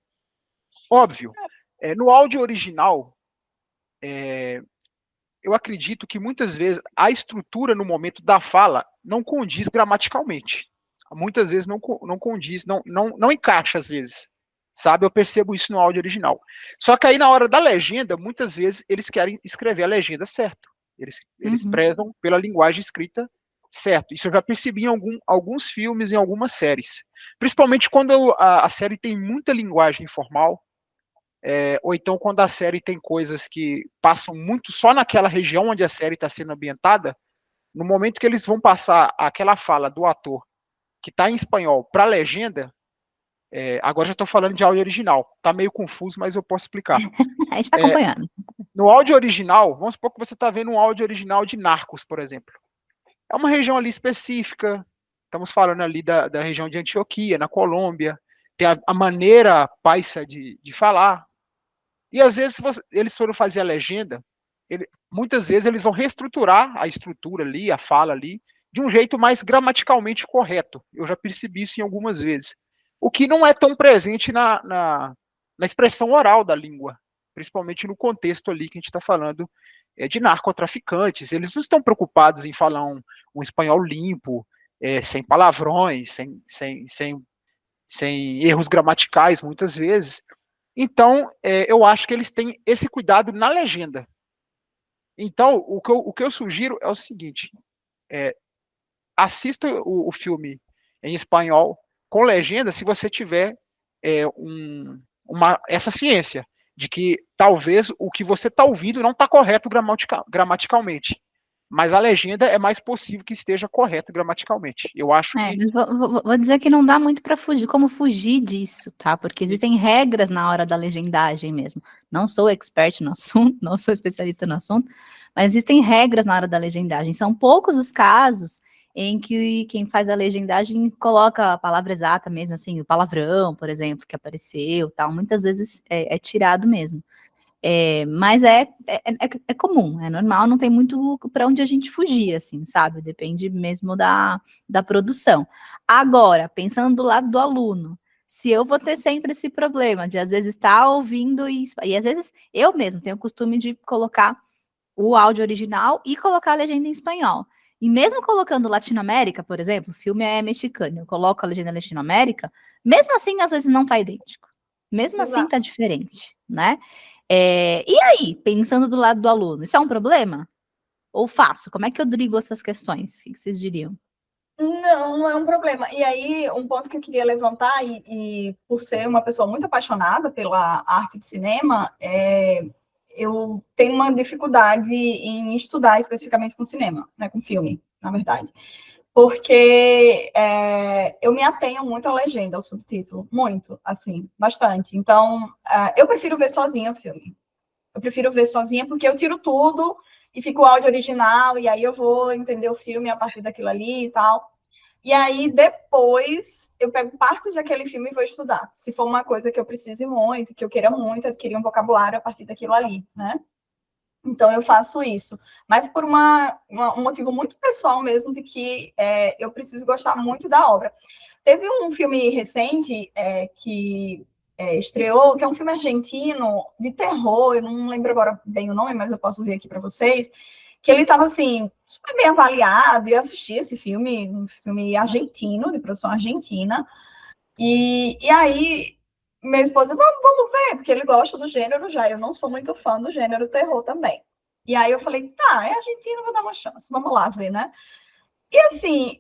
Óbvio. No áudio original, eu acredito que muitas vezes a estrutura no momento da fala não condiz gramaticalmente. Muitas vezes não condiz, não encaixa às vezes. Sabe? Eu percebo isso no áudio original. Só que aí na hora da legenda, muitas vezes eles querem escrever a legenda certo. Eles prezam pela linguagem escrita certo. Isso eu já percebi em alguns filmes, em algumas séries. Principalmente quando a série tem muita linguagem informal, ou então quando a série tem coisas que passam muito só naquela região onde a série está sendo ambientada, no momento que eles vão passar aquela fala do ator que está em espanhol para a legenda, agora já estou falando de áudio original, está meio confuso, mas eu posso explicar. A gente está acompanhando. No áudio original, vamos supor que você está vendo um áudio original de Narcos, por exemplo. É uma região ali específica, estamos falando ali da região de Antioquia, na Colômbia, tem a maneira paisa de falar. E às vezes eles foram fazer a legenda, muitas vezes eles vão reestruturar a estrutura ali, a fala ali, de um jeito mais gramaticalmente correto. Eu já percebi isso em algumas vezes. O que não é tão presente na expressão oral da língua, principalmente no contexto ali que a gente está falando de narcotraficantes. Eles não estão preocupados em falar um espanhol limpo, sem palavrões, sem erros gramaticais, muitas vezes. Então, eu acho que eles têm esse cuidado na legenda. Então, o que eu sugiro é o seguinte, assista o filme em espanhol com legenda se você tiver essa ciência de que talvez o que você está ouvindo não está correto gramaticalmente, mas a legenda é mais possível que esteja correta gramaticalmente. Eu acho que... Mas vou dizer que não dá muito para fugir, como fugir disso, tá? Porque existem regras na hora da legendagem mesmo. Não sou expert no assunto, não sou especialista no assunto, mas existem regras na hora da legendagem. São poucos os casos em que quem faz a legendagem coloca a palavra exata mesmo, assim, o palavrão, por exemplo, que apareceu, tal. Muitas vezes é tirado mesmo. Mas é comum, é normal, não tem muito para onde a gente fugir, assim, sabe? Depende mesmo da produção. Agora, pensando do lado do aluno, se eu vou ter sempre esse problema de, às vezes, estar ouvindo e às vezes, eu mesmo tenho o costume de colocar o áudio original e colocar a legenda em espanhol. E mesmo colocando Latinoamérica, por exemplo, o filme é mexicano, eu coloco a legenda Latinoamérica, mesmo assim, às vezes, não tá idêntico. Mesmo assim, tá diferente, né? E aí, pensando do lado do aluno, isso é um problema? Ou faço? Como é que eu driblo essas questões? O que vocês diriam? Não é um problema. E aí, um ponto que eu queria levantar, e por ser uma pessoa muito apaixonada pela arte de cinema, eu tenho uma dificuldade em estudar especificamente com cinema, né, com filme, na verdade. Porque eu me atenho muito à legenda, ao subtítulo, muito, assim, bastante. Então, eu prefiro ver sozinha o filme. Eu prefiro ver sozinha porque eu tiro tudo e fica o áudio original, e aí eu vou entender o filme a partir daquilo ali e tal. E aí, depois, eu pego parte daquele filme e vou estudar. Se for uma coisa que eu precise muito, que eu queira muito, adquirir um vocabulário a partir daquilo ali, né? Então, eu faço isso. Mas por um motivo muito pessoal mesmo, de que eu preciso gostar muito da obra. Teve um filme recente que estreou, que é um filme argentino de terror, eu não lembro agora bem o nome, mas eu posso ver aqui para vocês, que ele estava, assim, super bem avaliado, e eu assisti esse filme, um filme argentino, de produção argentina, e aí meu esposo, vamos ver, porque ele gosta do gênero já, eu não sou muito fã do gênero terror também. E aí eu falei, tá, é argentino, vou dar uma chance, vamos lá ver, né? E assim,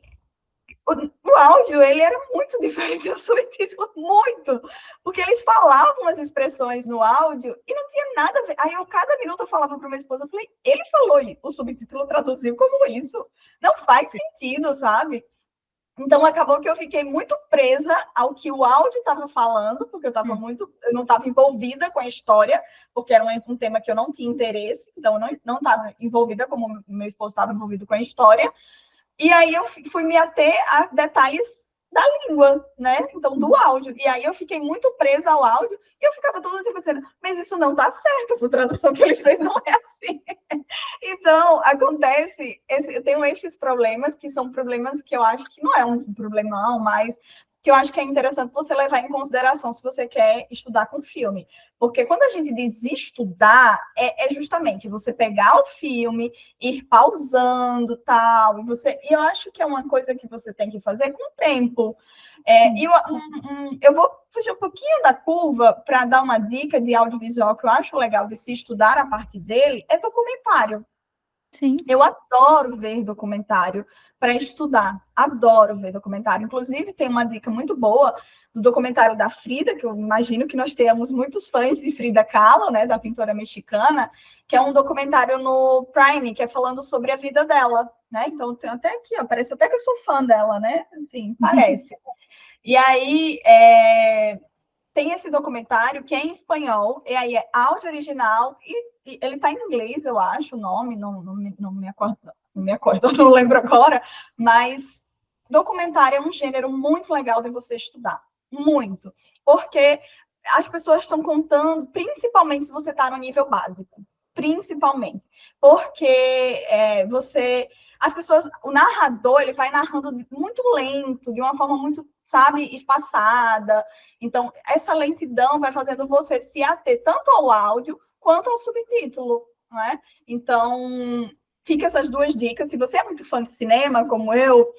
o áudio, ele era muito diferente do subtítulo, muito, porque eles falavam as expressões no áudio e não tinha nada a ver. Aí eu, cada minuto, eu falava para minha esposa, eu falei, ele falou, o subtítulo traduziu como isso, não faz sentido, sabe? Então, acabou que eu fiquei muito presa ao que o áudio estava falando, porque eu não estava envolvida com a história, porque era um tema que eu não tinha interesse, então eu não estava envolvida como meu esposo estava envolvido com a história. E aí eu fui me ater a detalhes da língua, né? Então, do áudio. E aí eu fiquei muito presa ao áudio e eu ficava todo tempo dizendo, mas isso não tá certo, essa tradução que ele fez não é assim. Então, acontece, eu tenho esses problemas, que são problemas que eu acho que não é um problemão, mas que eu acho que é interessante você levar em consideração se você quer estudar com filme. Porque quando a gente diz estudar, é justamente você pegar o filme, ir pausando, tal, e eu acho que é uma coisa que você tem que fazer com o tempo. Eu vou fugir um pouquinho da curva para dar uma dica de audiovisual que eu acho legal de se estudar a parte dele, é documentário. Sim. Eu adoro ver documentário para estudar, adoro ver documentário. Inclusive, tem uma dica muito boa do documentário da Frida, que eu imagino que nós temos muitos fãs de Frida Kahlo, né, da pintora mexicana, que é um documentário no Prime, que é falando sobre a vida dela, né? Então, tem até aqui, ó, parece até que eu sou fã dela, né? Assim, parece. E aí, tem esse documentário que é em espanhol, e aí é áudio original, e ele está em inglês, eu acho, o nome, não me acordo, não lembro agora, mas documentário é um gênero muito legal de você estudar, muito, porque as pessoas estão contando, principalmente se você está no nível básico, principalmente, porque as pessoas, o narrador, ele vai narrando muito lento, de uma forma muito, sabe, espaçada. Então, essa lentidão vai fazendo você se ater tanto ao áudio quanto ao subtítulo, não é? Então, fica essas duas dicas. Se você é muito fã de cinema, como eu,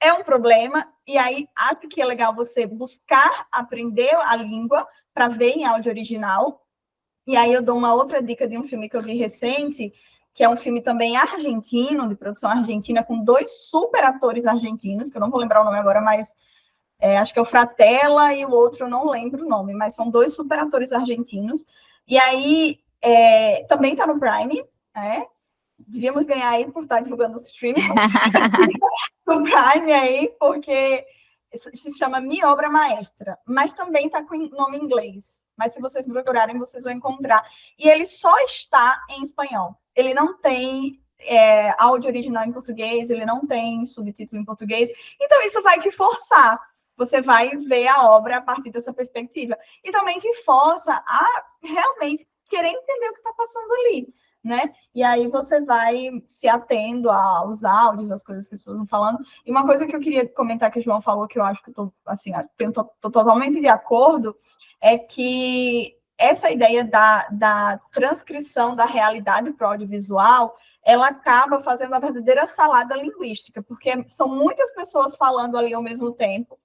é um problema, e aí acho que é legal você buscar aprender a língua para ver em áudio original. E aí eu dou uma outra dica de um filme que eu vi recente, que é um filme também argentino, de produção argentina, com 2 super atores argentinos, que eu não vou lembrar o nome agora, mas acho que é o Fratella e o outro eu não lembro o nome, mas são 2 super atores argentinos. E aí também está no Prime, devíamos ganhar aí por estar divulgando os streams do Prime aí, porque se chama Minha Obra Maestra, mas também está com nome em inglês. Mas se vocês procurarem, vocês vão encontrar. E ele só está em espanhol. Ele não tem áudio original em português, ele não tem subtítulo em português. Então, isso vai te forçar. Você vai ver a obra a partir dessa perspectiva. E também te força a realmente querer entender o que está passando ali, né? E aí você vai se atendo aos áudios, às coisas que as pessoas estão falando. E uma coisa que eu queria comentar que o João falou, que eu acho que eu tô totalmente de acordo, é que essa ideia da transcrição da realidade para o audiovisual, ela acaba fazendo a verdadeira salada linguística, porque são muitas pessoas falando ali ao mesmo tempo,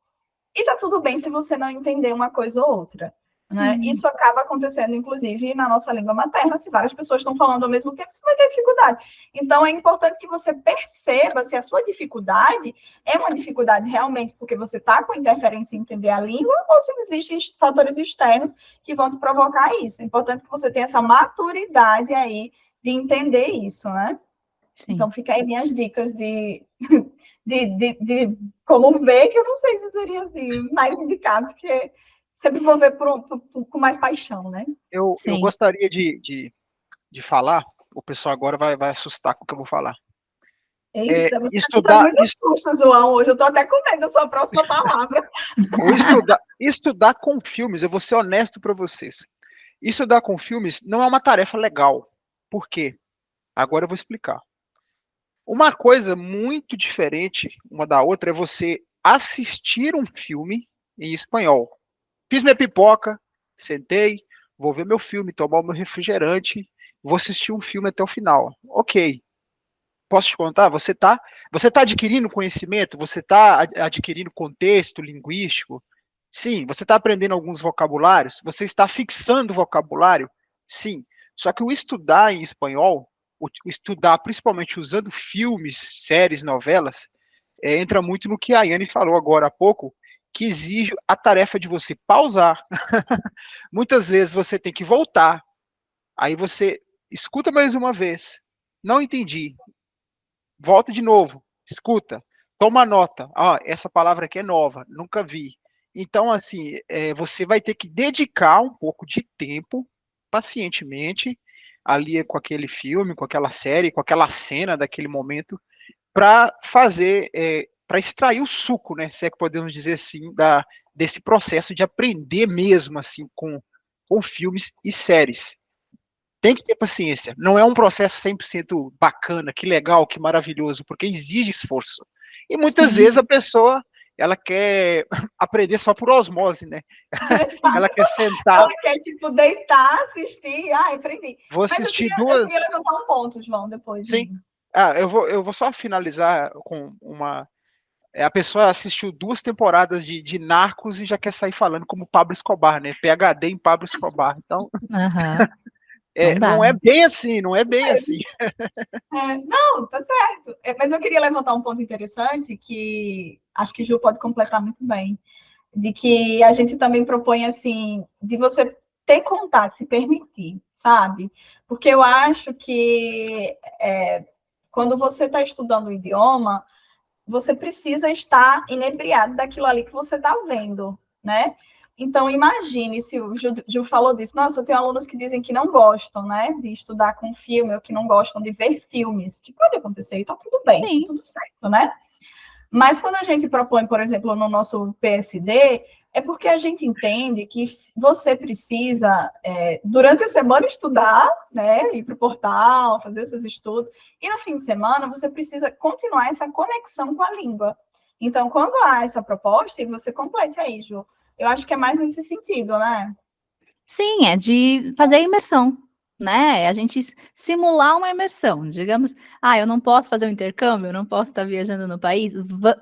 e tá tudo bem se você não entender uma coisa ou outra. Né? Isso acaba acontecendo, inclusive, na nossa língua materna. Se várias pessoas estão falando ao mesmo tempo, você vai ter dificuldade. Então, é importante que você perceba se a sua dificuldade é uma dificuldade realmente porque você está com interferência em entender a língua ou se existem fatores externos que vão te provocar isso. É importante que você tenha essa maturidade aí de entender isso, né? Sim. Então, fica aí minhas dicas de como ver, que eu não sei se seria assim, mais indicado, porque sempre vou ver com mais paixão, né? Eu gostaria de falar, o pessoal agora vai assustar com o que eu vou falar. Eita, você tá muito susto, João, hoje eu tô até com medo da sua próxima palavra. Estudar com filmes, eu vou ser honesto para vocês. Estudar com filmes não é uma tarefa legal. Por quê? Agora eu vou explicar. Uma coisa muito diferente uma da outra é você assistir um filme em espanhol. Fiz minha pipoca, sentei, vou ver meu filme, tomar o meu refrigerante, vou assistir um filme até o final. Ok. Posso te contar? Você tá adquirindo conhecimento? Você está adquirindo contexto linguístico? Sim. Você está aprendendo alguns vocabulários? Você está fixando vocabulário? Sim. Só que o estudar em espanhol, o estudar principalmente usando filmes, séries, novelas, entra muito no que a Yane falou agora há pouco, que exige a tarefa de você pausar. Muitas vezes você tem que voltar. Aí você escuta mais uma vez. Não entendi. Volta de novo. Escuta. Toma nota. Essa palavra aqui é nova. Nunca vi. Então, assim, você vai ter que dedicar um pouco de tempo, pacientemente, ali com aquele filme, com aquela série, com aquela cena daquele momento, para fazer... para extrair o suco, né, se é que podemos dizer assim, desse processo de aprender mesmo assim com filmes e séries. Tem que ter paciência. Não é um processo 100% bacana, que legal, que maravilhoso, porque exige esforço. E muitas vezes a pessoa, ela quer aprender só por osmose, né? Ela quer sentar... Ela quer, tipo, deitar, assistir, aprendi. Vou assistir duas... Eu queria levantar um ponto, João, depois. Sim. Eu vou só finalizar com uma... A pessoa assistiu 2 temporadas de Narcos e já quer sair falando como Pablo Escobar, né? PhD em Pablo Escobar. Então, não é bem assim, não é bem assim. Não, tá certo. Mas eu queria levantar um ponto interessante que acho que Ju pode completar muito bem, de que a gente também propõe, assim, de você ter contato, se permitir, sabe? Porque eu acho que quando você está estudando o idioma, você precisa estar inebriado daquilo ali que você está vendo, né? Então, imagine, se o Gil falou disso, nossa, eu tenho alunos que dizem que não gostam, né, de estudar com filme, ou que não gostam de ver filmes, que pode acontecer, e tá tudo bem, tá tudo certo, né? Mas quando a gente propõe, por exemplo, no nosso PSD, É porque a gente entende que você precisa, durante a semana, estudar, né? Ir para o portal, fazer seus estudos. E no fim de semana, você precisa continuar essa conexão com a língua. Então, quando há essa proposta, e você complete aí, Ju. Eu acho que é mais nesse sentido, né? Sim, é de fazer a imersão, né? A gente simular uma imersão. Digamos, eu não posso fazer um intercâmbio, eu não posso estar viajando no país.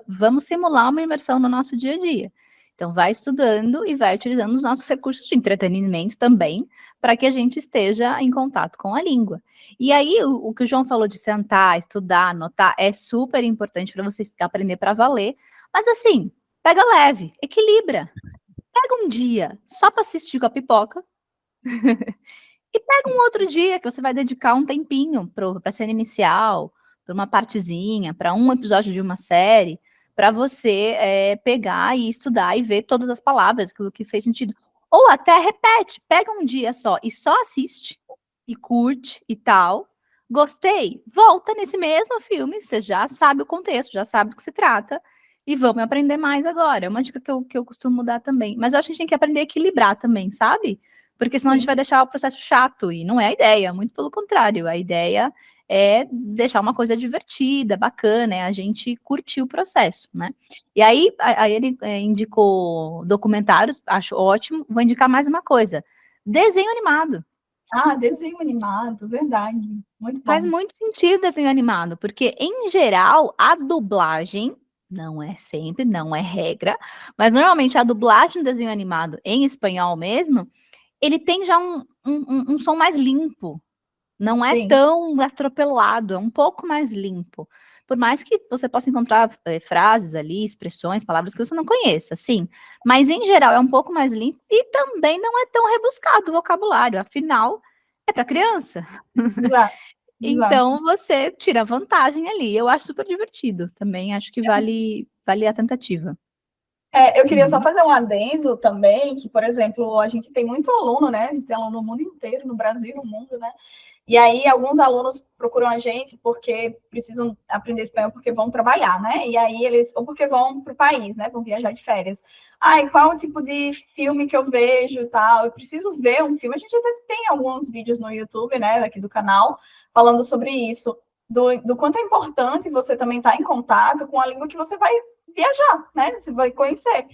Vamos simular uma imersão no nosso dia a dia. Então, vai estudando e vai utilizando os nossos recursos de entretenimento também, para que a gente esteja em contato com a língua. E aí, o que o João falou de sentar, estudar, anotar, é super importante para você aprender para valer. Mas assim, pega leve, equilibra. Pega um dia só para assistir com a pipoca e pega um outro dia que você vai dedicar um tempinho para a cena inicial, para uma partezinha, para um episódio de uma série, para você pegar e estudar e ver todas as palavras, aquilo que fez sentido. Ou até repete, pega um dia só e só assiste e curte e tal. Gostei? Volta nesse mesmo filme, você já sabe o contexto, já sabe do que se trata, e vamos aprender mais agora. É uma dica que eu costumo dar também. Mas eu acho que a gente tem que aprender a equilibrar também, sabe? Porque senão a gente vai deixar o processo chato, e não é a ideia, muito pelo contrário. A ideia é deixar uma coisa divertida, bacana, é a gente curtir o processo, né? E aí ele indicou documentários, acho ótimo. Vou indicar mais uma coisa: desenho animado. Desenho animado, verdade. Muito Faz bom. muito sentido desenho animado, porque, em geral, a dublagem, não é sempre, não é regra, mas normalmente a dublagem do desenho animado em espanhol mesmo, ele tem já um som mais limpo, não é Sim. tão atropelado, é um pouco mais limpo. Por mais que você possa encontrar frases ali, expressões, palavras que você não conheça, sim. Mas, em geral, é um pouco mais limpo e também não é tão rebuscado o vocabulário, afinal, é para criança. Exato. Exato. Então, você tira vantagem ali. Eu acho super divertido também, acho que vale a tentativa. Eu queria só fazer um adendo também, que, por exemplo, a gente tem muito aluno, né? A gente tem aluno no mundo inteiro, no Brasil, no mundo, né? E aí, alguns alunos procuram a gente porque precisam aprender espanhol porque vão trabalhar, né? E aí, ou porque vão para o país, né? Vão viajar de férias. E qual o tipo de filme que eu vejo e tal? Eu preciso ver um filme. A gente até tem alguns vídeos no YouTube, né? Aqui do canal, falando sobre isso. Do quanto é importante você também estar em contato com a língua que você vai viajar, né? Você vai conhecer.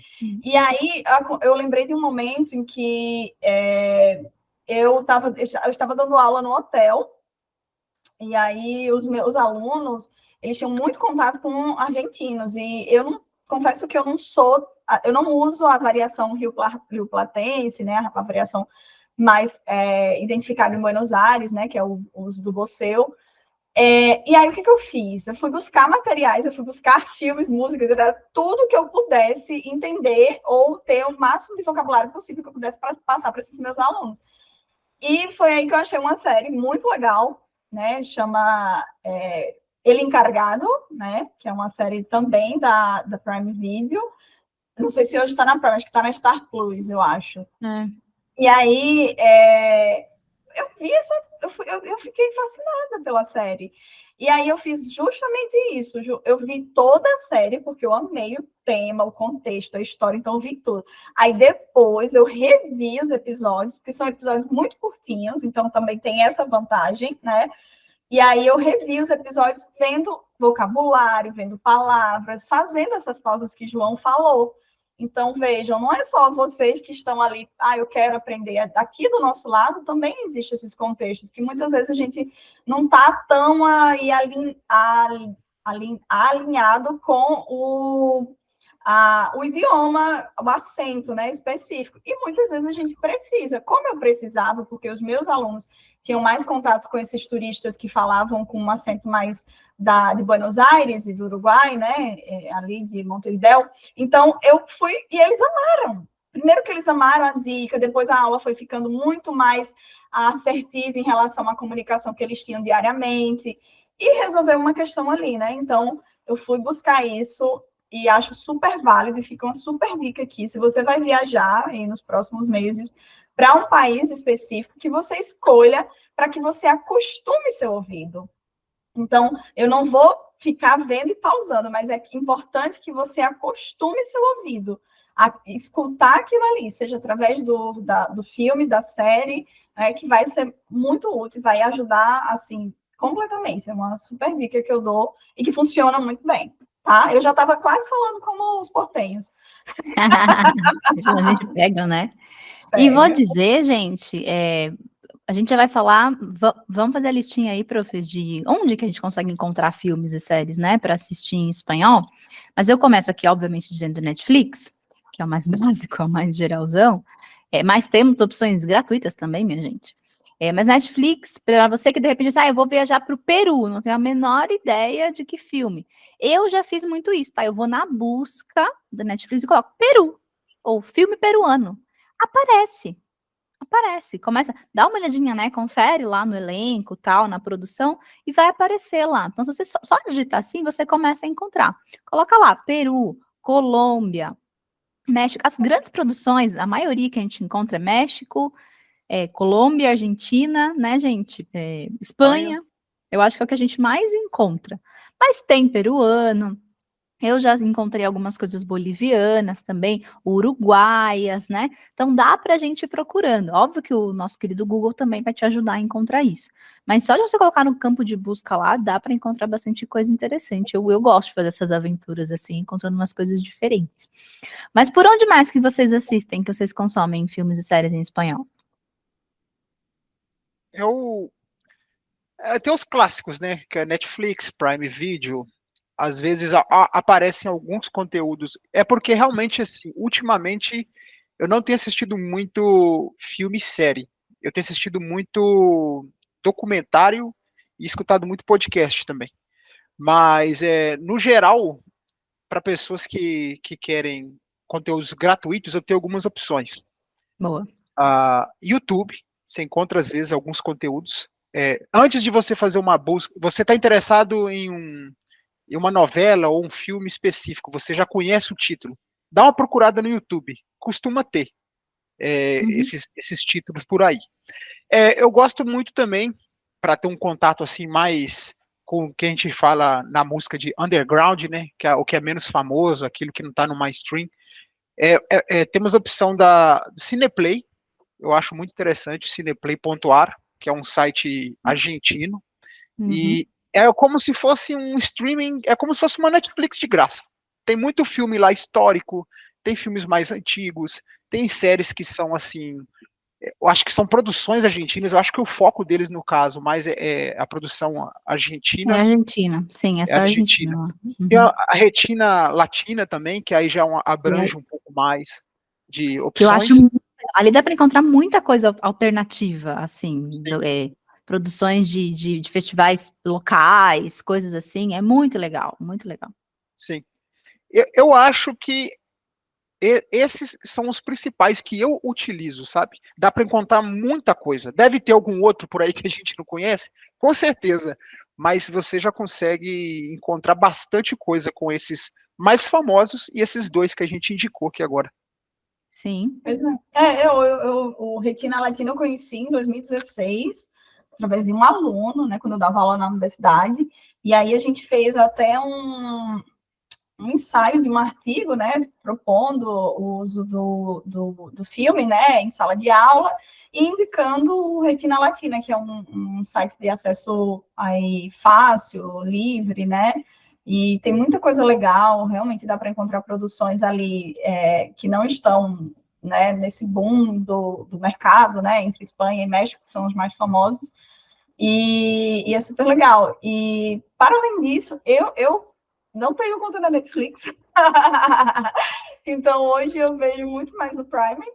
E aí, eu lembrei de um momento em que eu estava dando aula no hotel, e aí os meus alunos, eles tinham muito contato com argentinos, e confesso que eu não uso a variação rio-platense, né, a variação mais identificada em Buenos Aires, né, que é o uso do Boceu. E aí, o que eu fiz? Eu fui buscar materiais, eu fui buscar filmes, músicas, era tudo que eu pudesse entender ou ter o máximo de vocabulário possível que eu pudesse passar para esses meus alunos. E foi aí que eu achei uma série muito legal, né? Chama Ele Encargado, né? Que é uma série também da Prime Video. Não sei se hoje está na Prime, acho que está na Star Plus, eu acho. E aí, eu vi eu fiquei fascinada pela série. E aí eu fiz justamente isso. Eu vi toda a série, porque eu amei o tema, o contexto, a história, então eu vi tudo. Aí depois eu revi os episódios, porque são episódios muito curtinhos, então também tem essa vantagem, né? E aí eu revi os episódios vendo vocabulário, vendo palavras, fazendo essas pausas que João falou. Então, vejam, não é só vocês que estão ali, eu quero aprender. Aqui do nosso lado também existem esses contextos, que muitas vezes a gente não está tão aí alinhado com o idioma, o acento, né, específico. E muitas vezes a gente precisa, como eu precisava, porque os meus alunos tinham mais contatos com esses turistas que falavam com um acento mais de Buenos Aires e do Uruguai, né, ali de Montevidéu. Então, eu fui e eles amaram. Primeiro que eles amaram a dica, depois a aula foi ficando muito mais assertiva em relação à comunicação que eles tinham diariamente, e resolveu uma questão ali, né? Então, eu fui buscar isso e acho super válido, e fica uma super dica aqui. Se você vai viajar aí nos próximos meses para um país específico, que você escolha para que você acostume seu ouvido. Então, eu não vou ficar vendo e pausando, mas é importante que você acostume seu ouvido a escutar aquilo ali, seja através do filme, da série, que vai ser muito útil, vai ajudar, assim, completamente. É uma super dica que eu dou e que funciona muito bem, tá? Eu já estava quase falando como os portenhos. Isso a gente pega, né? E vou Pega. dizer, gente, a gente já vai falar, vamos fazer a listinha aí, profs, de onde que a gente consegue encontrar filmes e séries, né, para assistir em espanhol. Mas eu começo aqui, obviamente, dizendo Netflix, que é o mais básico, é o mais geralzão. Mas temos opções gratuitas também, minha gente. Mas Netflix, para você que de repente diz, eu vou viajar para o Peru, não tenho a menor ideia de que filme. Eu já fiz muito isso, tá? Eu vou na busca da Netflix e coloco Peru, ou filme peruano. Aparece, começa, dá uma olhadinha, né, confere lá no elenco, tal, na produção, e vai aparecer lá. Então, se você só digitar assim, você começa a encontrar. Coloca lá, Peru, Colômbia, México, as grandes produções, a maioria que a gente encontra é México, Colômbia, Argentina, né, gente, Espanha, eu acho que é o que a gente mais encontra. Mas tem peruano, eu já encontrei algumas coisas bolivianas também, uruguaias, né? Então dá para a gente ir procurando. Óbvio que o nosso querido Google também vai te ajudar a encontrar isso. Mas só de você colocar no campo de busca lá, dá para encontrar bastante coisa interessante. Eu gosto de fazer essas aventuras assim, encontrando umas coisas diferentes. Mas por onde mais que vocês assistem, que vocês consomem filmes e séries em espanhol? Tem os clássicos, né? Que é Netflix, Prime Video. Às vezes aparecem alguns conteúdos. É porque realmente, assim, ultimamente eu não tenho assistido muito filme e série. Eu tenho assistido muito documentário e escutado muito podcast também. Mas, no geral, para pessoas que querem conteúdos gratuitos, eu tenho algumas opções. Boa. YouTube, você encontra às vezes alguns conteúdos. Antes de você fazer uma busca, você está interessado em uma novela ou um filme específico, você já conhece o título. Dá uma procurada no YouTube, costuma ter esses títulos por aí. Eu gosto muito também, para ter um contato assim mais com o que a gente fala na música de underground, né? Que é o que é menos famoso, aquilo que não está no mainstream. Temos a opção do Cineplay, eu acho muito interessante, cineplay.ar, que é um site argentino, e é como se fosse um streaming, é como se fosse uma Netflix de graça. Tem muito filme lá histórico, tem filmes mais antigos, tem séries que são assim, eu acho que são produções argentinas, eu acho que o foco deles no caso mais é a produção É argentina. Argentina, sim, é É só argentina. Argentina. Tem a retina latina também, que aí já E abrange um pouco mais de que eu acho opções. ali dá para encontrar muita coisa alternativa, assim, produções de festivais locais, coisas assim, é muito legal, muito legal. Sim. Eu acho que esses são os principais que eu utilizo, sabe? Dá para encontrar muita coisa. Deve ter algum outro por aí que a gente não conhece, com certeza. Mas você já consegue encontrar bastante coisa com esses mais famosos e esses dois que a gente indicou aqui agora. Sim. Pois o Retina Latina eu conheci em 2016, através de um aluno, né, quando eu dava aula na universidade, e aí a gente fez até um ensaio de um artigo, né, propondo o uso do filme, né, em sala de aula, e indicando o Retina Latina, que é um site de acesso aí fácil, livre, né, e tem muita coisa legal, realmente dá para encontrar produções ali que não estão, né, nesse boom do mercado, né, entre Espanha e México, que são os mais famosos, e é super legal. E, para além disso, eu não tenho conta na Netflix. Então, hoje eu vejo muito mais no Prime,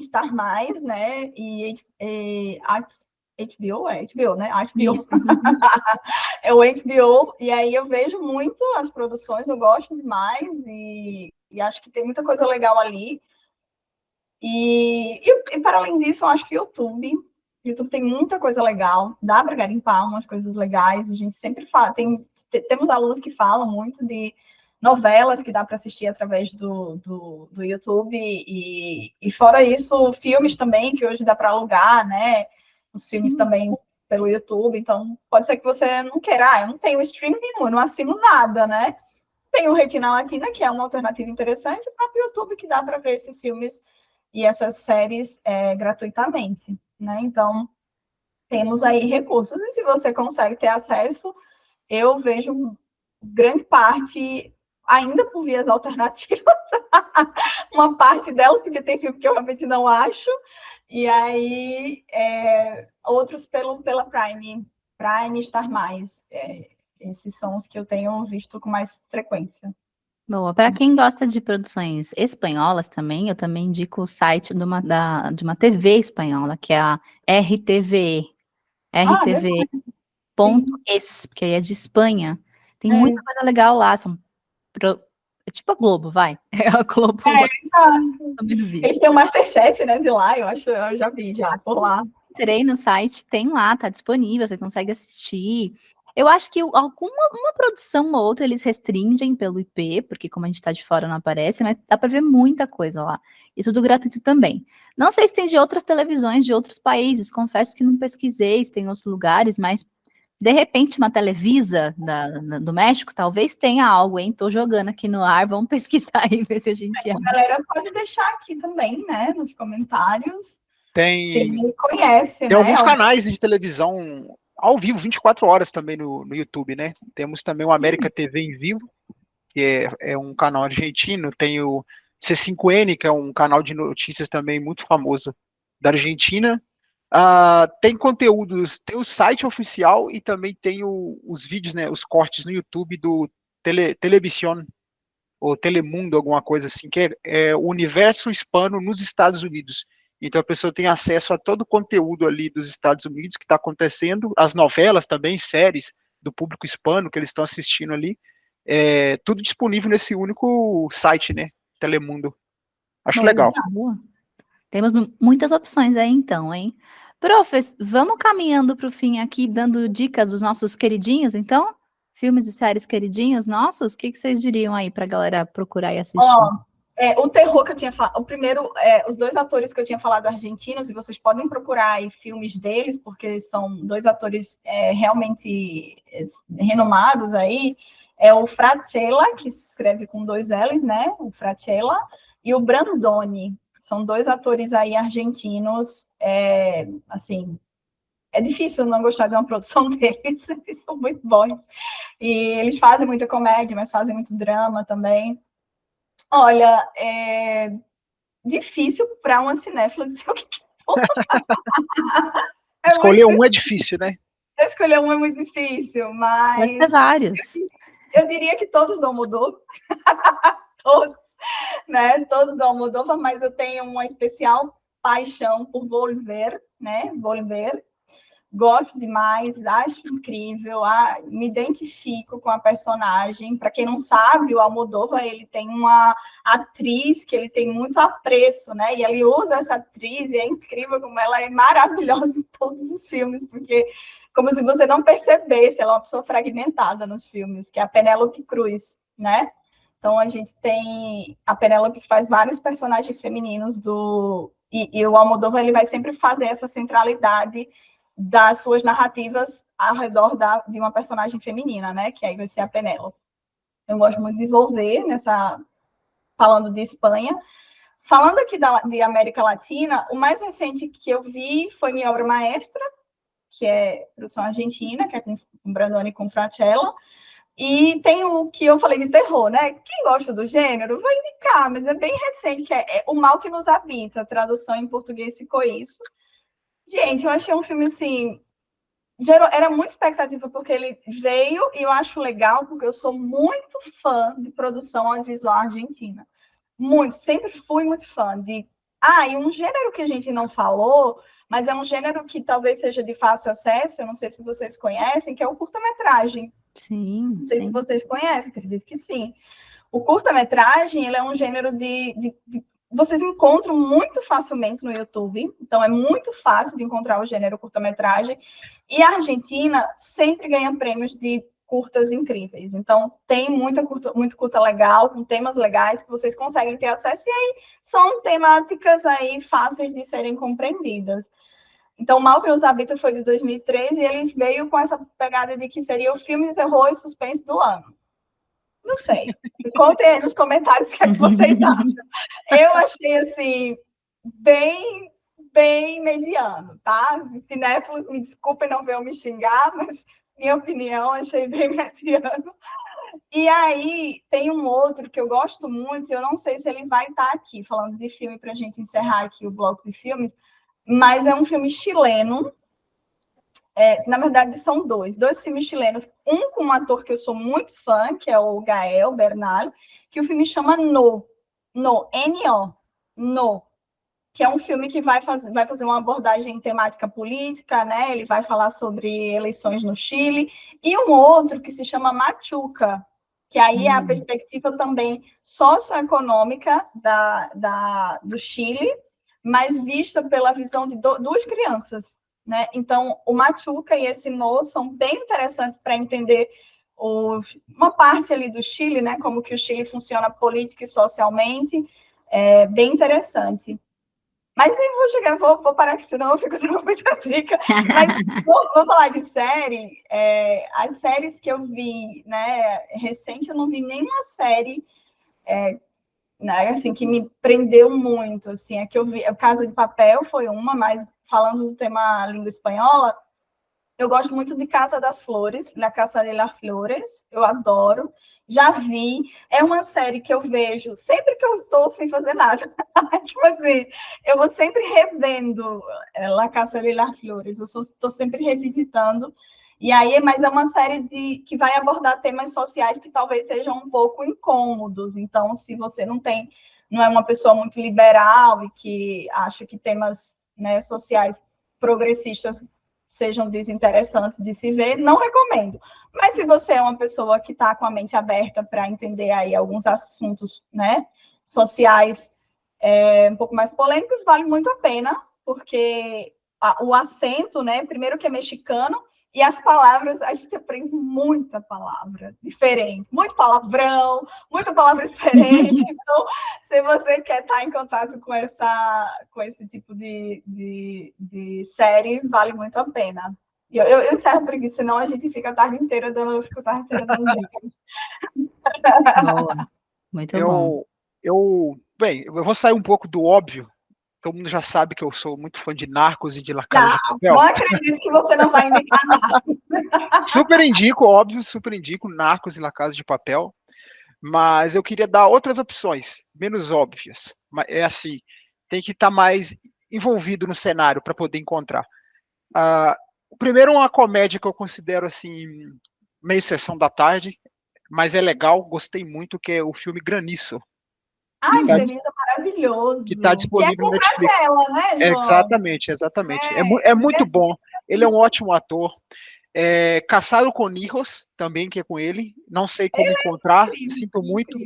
Star Mais, né? E HBO, HBO, né? HBO. Isso. É o HBO, e aí eu vejo muito as produções, eu gosto demais, e acho que tem muita coisa legal ali. E para além disso, eu acho que YouTube tem muita coisa legal, dá para garimpar umas coisas legais, a gente sempre fala, temos alunos que falam muito de novelas que dá para assistir através do YouTube, e fora isso, filmes também, que hoje dá para alugar, né? Os filmes também pelo YouTube, então pode ser que você não queira, eu não tenho streaming nenhum, eu não assino nada, né? Tem o Retina Latina, que é uma alternativa interessante, e o próprio YouTube, que dá para ver esses filmes e essas séries gratuitamente, né? Então, temos aí recursos. E se você consegue ter acesso, eu vejo grande parte, ainda por vias alternativas, uma parte dela, porque tem filme que eu realmente não acho, e aí outros pela Prime Star Mais. Esses são os que eu tenho visto com mais frequência. Boa. Para quem gosta de produções espanholas também, eu também indico o site de uma TV espanhola, que é a RTV, Verdade. Sim. rtv.es, porque aí é de Espanha. Tem muita coisa legal lá, é tipo a Globo, vai. É a Globo, mais ou menos Eles isso. têm o Masterchef, né, de lá, eu acho, eu já vi já por lá. Entrei no site, tem lá, tá disponível, você consegue assistir. Eu acho que uma produção ou outra eles restringem pelo IP, porque como a gente tá de fora não aparece, mas dá para ver muita coisa lá. E tudo gratuito também. Não sei se tem de outras televisões de outros países, confesso que não pesquisei se tem outros lugares, mas de repente uma Televisa do México talvez tenha algo, hein? Tô jogando aqui no ar, vamos pesquisar e ver se a gente A galera pode deixar aqui também, né, nos comentários. Tem Conhece, Tem né? alguns canais de televisão ao vivo, 24 horas também no YouTube, né? Temos também o América TV em Vivo, que é um canal argentino. Tem o C5N, que é um canal de notícias também muito famoso da Argentina. Tem conteúdos, tem o site oficial e também tem os vídeos, né? Os cortes no YouTube do Televisión, ou Telemundo, alguma coisa assim, que é o universo hispano nos Estados Unidos. Então a pessoa tem acesso a todo o conteúdo ali dos Estados Unidos que está acontecendo, as novelas também, séries do público hispano que eles estão assistindo ali, tudo disponível nesse único site, né? Telemundo. Acho legal. Boa. Temos muitas opções aí então, hein? Profes, vamos caminhando para o fim aqui, dando dicas dos nossos queridinhos, então? Filmes e séries queridinhos nossos? O que vocês diriam aí para a galera procurar e assistir? O terror que eu tinha falado, o primeiro, os dois atores que eu tinha falado argentinos, e vocês podem procurar aí filmes deles, porque são dois atores realmente renomados aí, é o Francella, que se escreve com 2 L's, né, o Francella, e o Brandoni, são 2 atores aí argentinos, assim, é difícil não gostar de uma produção deles, eles são muito bons, e eles fazem muita comédia, mas fazem muito drama também. Olha, difícil para uma cinéfila dizer o que for. Escolher um é difícil, né? Escolher um é muito difícil, mas... Pode ser vários. Eu diria que todos do Almodóvar. Todos, né? Todos do Almodóvar, mas eu tenho uma especial paixão por Volver, né? Volver. Gosto demais, acho incrível, me identifico com a personagem. Para quem não sabe, o Almodóvar, ele tem uma atriz que ele tem muito apreço, né? E ele usa essa atriz e é incrível como ela é maravilhosa em todos os filmes, porque como se você não percebesse, ela é uma pessoa fragmentada nos filmes, que é a Penélope Cruz, né? Então a gente tem a Penélope que faz vários personagens femininos e o Almodóvar ele vai sempre fazer essa centralidade das suas narrativas ao redor de uma personagem feminina, né? Que aí vai ser a Penélope. Eu gosto muito de Volver, falando de Espanha. Falando aqui de América Latina, o mais recente que eu vi foi Minha Obra Maestra, que é produção argentina, que é com Brandoni e com Francella. E tem o que eu falei de terror, né? Quem gosta do gênero vai indicar, mas é bem recente, que é O Mal que Nos Habita. A tradução em português ficou isso. Gente, eu achei um filme, assim, era muita expectativa, porque ele veio, e eu acho legal, porque eu sou muito fã de produção audiovisual argentina. Muito, sempre fui muito fã de... e um gênero que a gente não falou, mas é um gênero que talvez seja de fácil acesso, eu não sei se vocês conhecem, que é o curta-metragem. Sim, Não sei se vocês conhecem, acredito que sim. O curta-metragem, ele é um gênero vocês encontram muito facilmente no YouTube, então é muito fácil de encontrar o gênero curta-metragem, e a Argentina sempre ganha prêmios de curtas incríveis, então tem muito curta legal, com temas legais que vocês conseguem ter acesso, e aí são temáticas aí fáceis de serem compreendidas. Então, Mal que Nos Habita foi de 2013, e ele veio com essa pegada de que seria o filme de terror e suspense do ano. Não sei. Contem aí nos comentários o que é que vocês acham. Eu achei, assim, bem mediano, tá? Cinéfilos, me desculpem, não venham me xingar, mas minha opinião, achei bem mediano. E aí, tem um outro que eu gosto muito, eu não sei se ele vai estar aqui, falando de filme, para a gente encerrar aqui o bloco de filmes, mas é um filme chileno. Na verdade, são dois filmes chilenos. Um com um ator que eu sou muito fã, que é o Gael Bernal, que o filme chama N-O, No, que é um filme que vai fazer uma abordagem temática política, né? Ele vai falar sobre eleições no Chile. E um outro que se chama Machuca, que aí é a perspectiva também socioeconômica do Chile, mas vista pela visão de duas crianças, né? Então, o Machuca e esse No são bem interessantes para entender uma parte ali do Chile, né? Como que o Chile funciona política e socialmente, é bem interessante. Mas nem vou chegar, vou parar aqui, senão eu fico dando muita dica. Mas vou falar de série. As séries que eu vi, né, recente, eu não vi nenhuma série né, assim, que me prendeu muito. Assim, a que eu vi, Casa de Papel foi uma, mas falando do tema língua espanhola, eu gosto muito de Casa das Flores, La Casa de las Flores, eu adoro. Já vi, é uma série que eu vejo sempre que eu estou sem fazer nada. Tipo assim, eu vou sempre revendo La Casa de las Flores, eu estou sempre revisitando. E aí, mas é uma série que vai abordar temas sociais que talvez sejam um pouco incômodos. Então, se você não é uma pessoa muito liberal e que acha que temas, né, sociais progressistas sejam desinteressantes de se ver, não recomendo. Mas se você é uma pessoa que está com a mente aberta para entender aí alguns assuntos, né, sociais um pouco mais polêmicos, vale muito a pena, porque o acento, né, primeiro que é mexicano, e as palavras, a gente aprende muita palavra diferente, muito palavrão, muita palavra diferente. Então, se você quer estar em contato com esse tipo de série, vale muito a pena. Eu encerro por aqui, senão a gente fica a tarde inteira dando dicas. Boa. Muito bom. Bem, eu vou sair um pouco do óbvio. Todo mundo já sabe que eu sou muito fã de Narcos e de La Casa de Papel. Não acredito que você não vai indicar Narcos. Super indico Narcos e La Casa de Papel. Mas eu queria dar outras opções, menos óbvias. É assim, tem que estar mais envolvido no cenário para poder encontrar. O primeiro é uma comédia que eu considero assim, meio sessão da tarde, mas é legal, gostei muito, que é o filme Granizo. Ai, Granizo é maravilhoso. Que está disponível no Netflix. né, João? Exatamente. É muito bom. Ele é um ótimo ator. Casado com Hijos, também, que é com ele. Não sei como encontrar, sinto muito,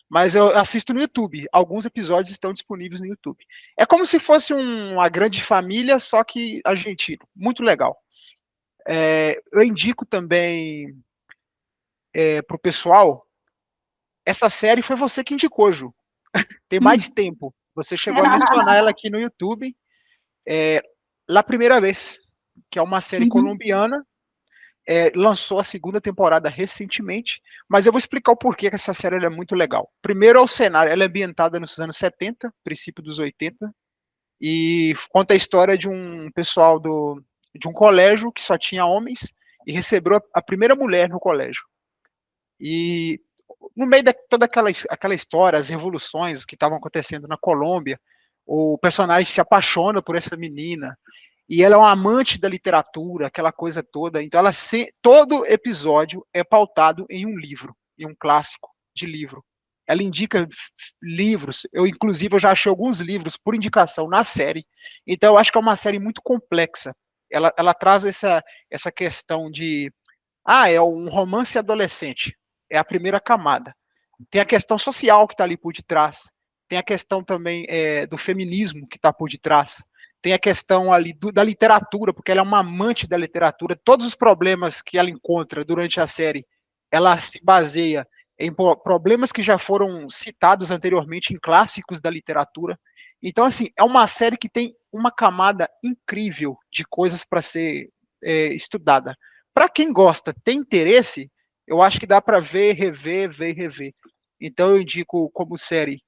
mas eu assisto no YouTube. Alguns episódios estão disponíveis no YouTube. É como se fosse uma grande família, só que argentino. Muito legal. Eu indico também para o pessoal, essa série foi você que indicou, Ju. Tem mais tempo. Você chegou a mencionar ela aqui no YouTube. La Primeira Vez, que é uma série colombiana. Lançou a segunda temporada recentemente, mas eu vou explicar o porquê que essa série é muito legal. Primeiro é o cenário, ela é ambientada nos anos 70, princípio dos 80, e conta a história de um pessoal de um colégio que só tinha homens e recebeu a primeira mulher no colégio. E no meio de toda aquela história, as revoluções que estavam acontecendo na Colômbia, o personagem se apaixona por essa menina, e ela é uma amante da literatura, aquela coisa toda. Então, todo episódio é pautado em um livro, em um clássico de livro. Ela indica livros. Inclusive, eu já achei alguns livros por indicação na série. Então, eu acho que é uma série muito complexa. Ela traz essa questão de... é um romance adolescente. É a primeira camada. Tem a questão social que está ali por detrás. Tem a questão também do feminismo que está por detrás. Tem a questão ali da literatura, porque ela é uma amante da literatura. Todos os problemas que ela encontra durante a série, ela se baseia em problemas que já foram citados anteriormente em clássicos da literatura. Então, assim, é uma série que tem uma camada incrível de coisas para ser estudada. Para quem gosta, tem interesse, Eu acho que dá para ver, rever. Então eu indico como série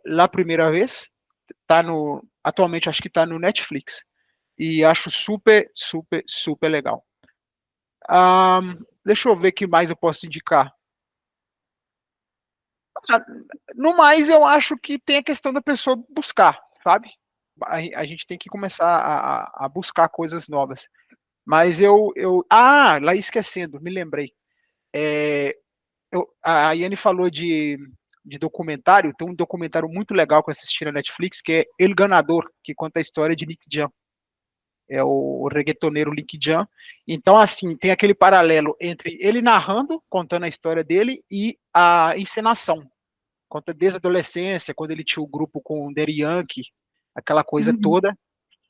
La Primeira Vez, atualmente acho que está no Netflix, e acho super legal. Deixa eu ver o que mais eu posso indicar. No mais, eu acho que tem a questão da pessoa buscar, sabe? A gente tem que começar a buscar coisas novas. Mas lá esquecendo, me lembrei. A Yane falou de documentário, tem um documentário muito legal que eu assisti na Netflix, que é El Ganador, que conta a história de Nick Jam. É o reggaetoneiro Nick Jam. Então, assim, tem aquele paralelo entre ele narrando, contando a história dele, e a encenação. Conta desde a adolescência, quando ele tinha o grupo com o Daddy Yankee, aquela coisa toda,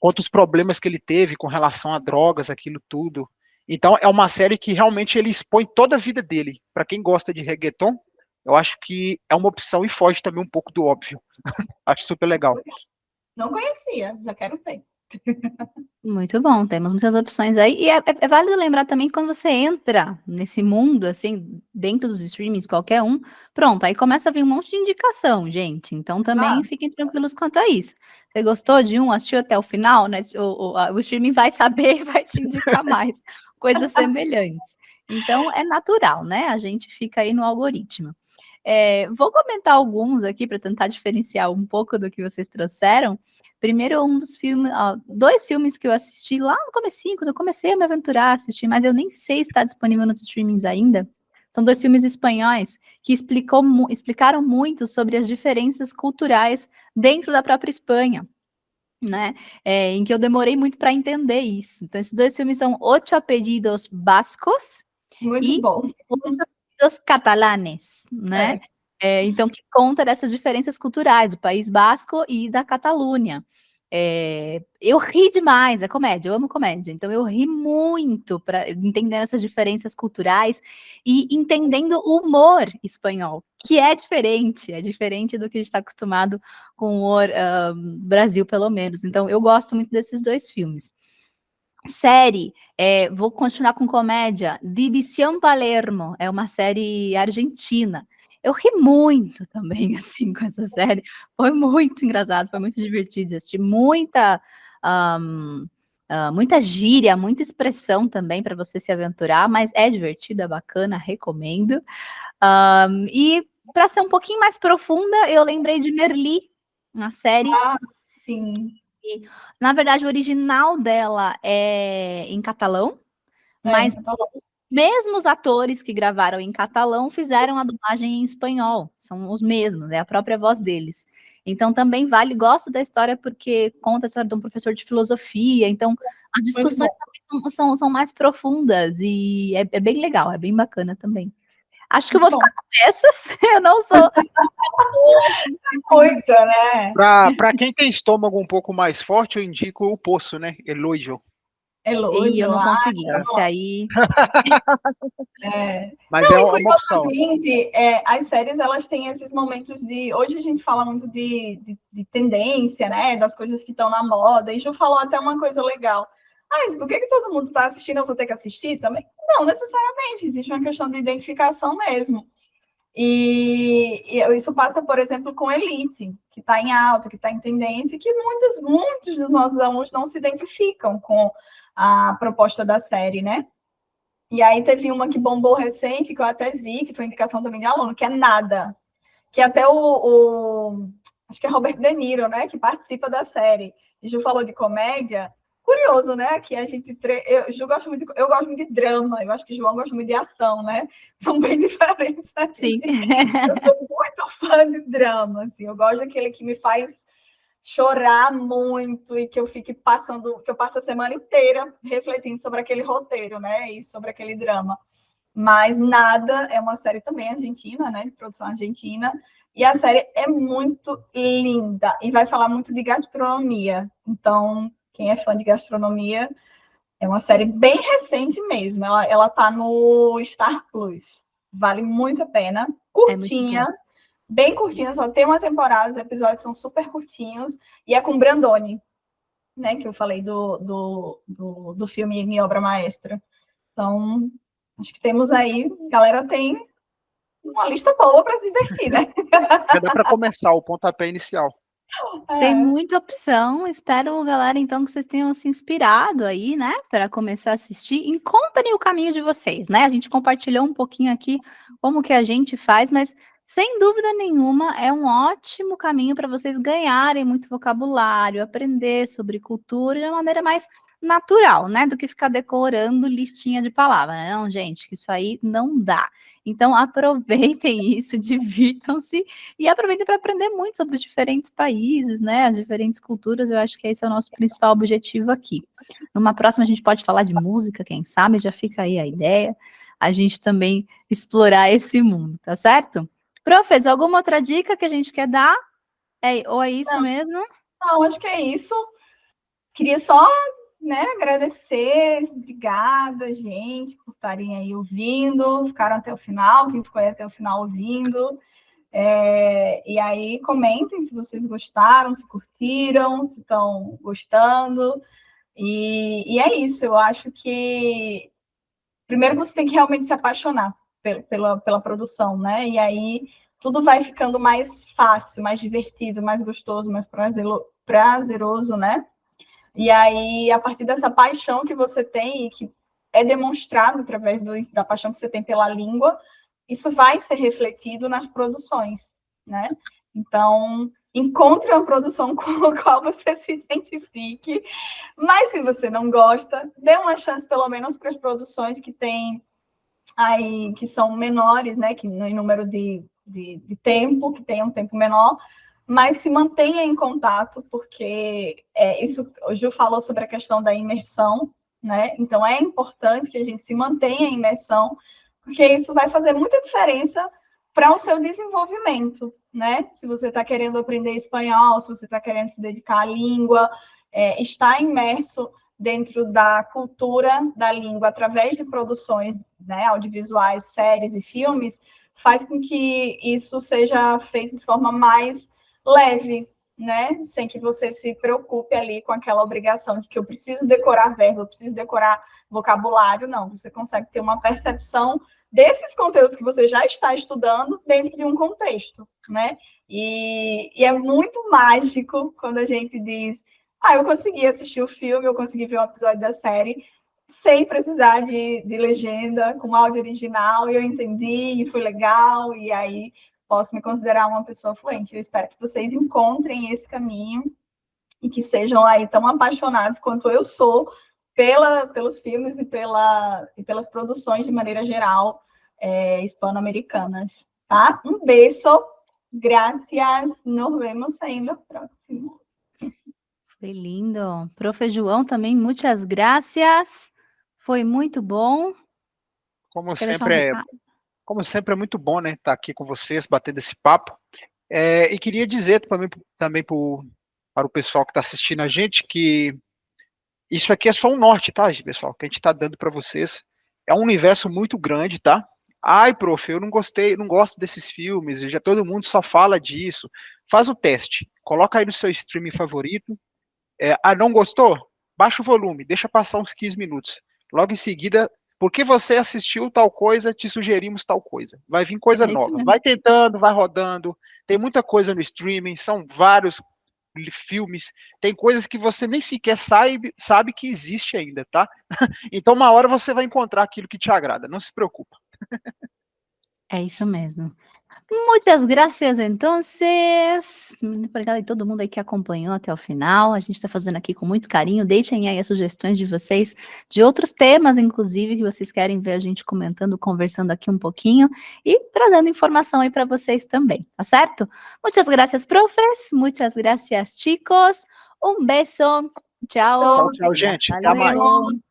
conta os problemas que ele teve com relação a drogas, aquilo tudo. Então, é uma série que realmente ele expõe toda a vida dele. Para quem gosta de reggaeton, eu acho que é uma opção e foge também um pouco do óbvio. Acho super legal. Não conhecia, já quero ver. Muito bom, temos muitas opções aí. E é válido lembrar também que quando você entra nesse mundo, assim, dentro dos streamings, qualquer um, pronto, aí começa a vir um monte de indicação, gente. Então também fiquem tranquilos quanto a isso. Você gostou de um, assistiu até o final, né? O streaming vai saber e vai te indicar mais coisas semelhantes. Então é natural, né? A gente fica aí no algoritmo. Vou comentar alguns aqui para tentar diferenciar um pouco do que vocês trouxeram. Primeiro, dois filmes que eu assisti lá no comecinho, quando eu comecei a me aventurar a assistir, mas eu nem sei se está disponível nos streamings ainda. São dois filmes espanhóis que explicaram muito sobre as diferenças culturais dentro da própria Espanha, né? Em que eu demorei muito para entender isso. Então, esses dois filmes são Ocho Apellidos Vascos Muito bom. Ocho Apellidos Catalanes, né? Então, que conta dessas diferenças culturais do País Basco e da Catalunha. Eu ri demais, é comédia, eu amo comédia, então eu ri muito para entendendo essas diferenças culturais e entendendo o humor espanhol, que é diferente do que a gente está acostumado com o humor Brasil, pelo menos. Então, eu gosto muito desses dois filmes. Série, vou continuar com comédia. División Palermo, é uma série argentina. Eu ri muito também, assim, com essa série. Foi muito engraçado, foi muito divertido. Assisti muita gíria, muita expressão também para você se aventurar, mas é divertido, é bacana, recomendo. E para ser um pouquinho mais profunda, eu lembrei de Merli, uma série. Sim. Na verdade, o original dela é em catalão, mas os mesmos atores que gravaram em catalão fizeram a dublagem em espanhol. São os mesmos, é a própria voz deles. Então também vale, gosto da história porque conta a história de um professor de filosofia, então as discussões também são mais profundas e é bem legal, é bem bacana também. Acho que eu vou ficar com essas, eu não sou... Coisa, né? Para quem tem estômago um pouco mais forte, eu indico o Poço, né? Elogio. E eu não consegui, esse aí... Mas é uma opção. As séries, elas têm esses momentos de... Hoje a gente fala muito de tendência, né? Das coisas que estão na moda. E Ju falou até uma coisa legal. Por que todo mundo está assistindo? Eu vou ter que assistir também? Não, necessariamente. Existe uma questão de identificação mesmo. E isso passa, por exemplo, com Elite, que está em alta, que está em tendência, que muitos dos nossos alunos não se identificam com a proposta da série, né? E aí teve uma que bombou recente, que eu até vi, que foi indicação também de aluno, que é Nada. Que até acho que é Robert De Niro, né? Que participa da série. E Ju falou de comédia. Curioso, né? Que a gente... eu gosto muito de drama. Eu acho que João gosta muito de ação, né? São bem diferentes. Né? Sim. Eu sou muito fã de drama, assim. Eu gosto daquele que me faz chorar muito e que eu passo a semana inteira refletindo sobre aquele roteiro, né? E sobre aquele drama. Mas Nada é uma série também argentina, né? De produção argentina. E a série é muito linda e vai falar muito de gastronomia. Então, quem é fã de gastronomia, é uma série bem recente mesmo. Ela tá no Star Plus. Vale muito a pena. Curtinha, bem curtinha, só tem uma temporada, os episódios são super curtinhos. E é com Brandoni, né? Que eu falei do filme Minha Obra Maestra. Então, Acho que temos aí, a galera tem uma lista boa para se divertir, né? Já dá para começar o pontapé inicial. Tem muita opção, espero, galera, então, que vocês tenham se inspirado aí, né, para começar a assistir. Encontrem o caminho de vocês, né? A gente compartilhou um pouquinho aqui como que a gente faz, mas sem dúvida nenhuma é um ótimo caminho para vocês ganharem muito vocabulário, aprender sobre cultura de uma maneira mais natural, né, do que ficar decorando listinha de palavras, né? Não, gente, isso aí não dá. Então aproveitem isso, divirtam-se e aproveitem para aprender muito sobre os diferentes países, né, as diferentes culturas. Eu acho que esse é o nosso principal objetivo aqui. Numa próxima a gente pode falar de música, quem sabe, já fica aí a ideia, a gente também explorar esse mundo, tá certo? Profes, alguma outra dica que a gente quer dar? Ou é isso mesmo? Não, acho que é isso. Queria só, né, agradecer, obrigada, gente, por estarem aí ouvindo, ficaram até o final, quem ficou aí até o final ouvindo. E aí, comentem se vocês gostaram, se curtiram, se estão gostando. E é isso, eu acho que primeiro você tem que realmente se apaixonar pela produção, né? E aí tudo vai ficando mais fácil, mais divertido, mais gostoso, mais prazeroso, né? E aí, a partir dessa paixão que você tem e que é demonstrado através da paixão que você tem pela língua, isso vai ser refletido nas produções, né? Então, encontre uma produção com a qual você se identifique, mas se você não gosta, dê uma chance pelo menos para as produções que tem aí, que são menores, né? Que em número de tempo, que tem um tempo menor, mas se mantenha em contato, porque isso, o Gil falou sobre a questão da imersão, né? Então é importante que a gente se mantenha em imersão, porque isso vai fazer muita diferença para o seu desenvolvimento, né? Se você está querendo aprender espanhol, se você está querendo se dedicar à língua, estar imerso dentro da cultura da língua através de produções, né, audiovisuais, séries e filmes, faz com que isso seja feito de forma mais leve, né? Sem que você se preocupe ali com aquela obrigação de que eu preciso decorar verbo, eu preciso decorar vocabulário. Não, você consegue ter uma percepção desses conteúdos que você já está estudando dentro de um contexto, né? E é muito mágico quando a gente diz: eu consegui assistir o filme, eu consegui ver um episódio da série sem precisar de legenda, com áudio original, e eu entendi, e foi legal, e aí posso me considerar uma pessoa fluente. Eu espero que vocês encontrem esse caminho e que sejam aí tão apaixonados quanto eu sou pelos filmes e pelas produções de maneira geral hispano-americanas, tá? Um beijo, gracias, nos vemos aí no próximo. Foi lindo. Profe João também, muitas gracias. Foi muito bom. Como sempre é muito bom, né, estar aqui com vocês, batendo esse papo. E queria dizer também para o pessoal que está assistindo a gente que isso aqui é só um norte, tá, pessoal? Que a gente está dando para vocês. É um universo muito grande, tá? Ai, prof, eu não gosto desses filmes, já todo mundo só fala disso. Faz o teste, coloca aí no seu streaming favorito. Não gostou? Baixa o volume, deixa passar uns 15 minutos. Logo em seguida, porque você assistiu tal coisa, te sugerimos tal coisa. Vai vir coisa nova. Mesmo. Vai tentando, vai rodando. Tem muita coisa no streaming, são vários filmes. Tem coisas que você nem sequer sabe que existe ainda, tá? Então, uma hora você vai encontrar aquilo que te agrada. Não se preocupa. É isso mesmo. Muitas gracias, entonces. Obrigada a todo mundo aí que acompanhou até o final. A gente está fazendo aqui com muito carinho. Deixem aí as sugestões de vocês, de outros temas, inclusive, que vocês querem ver a gente comentando, conversando aqui um pouquinho e trazendo informação aí para vocês também, tá certo? Muitas gracias, profes. Muitas gracias, chicos. Um beijo. Tchau. Tchau, gente. Até mais.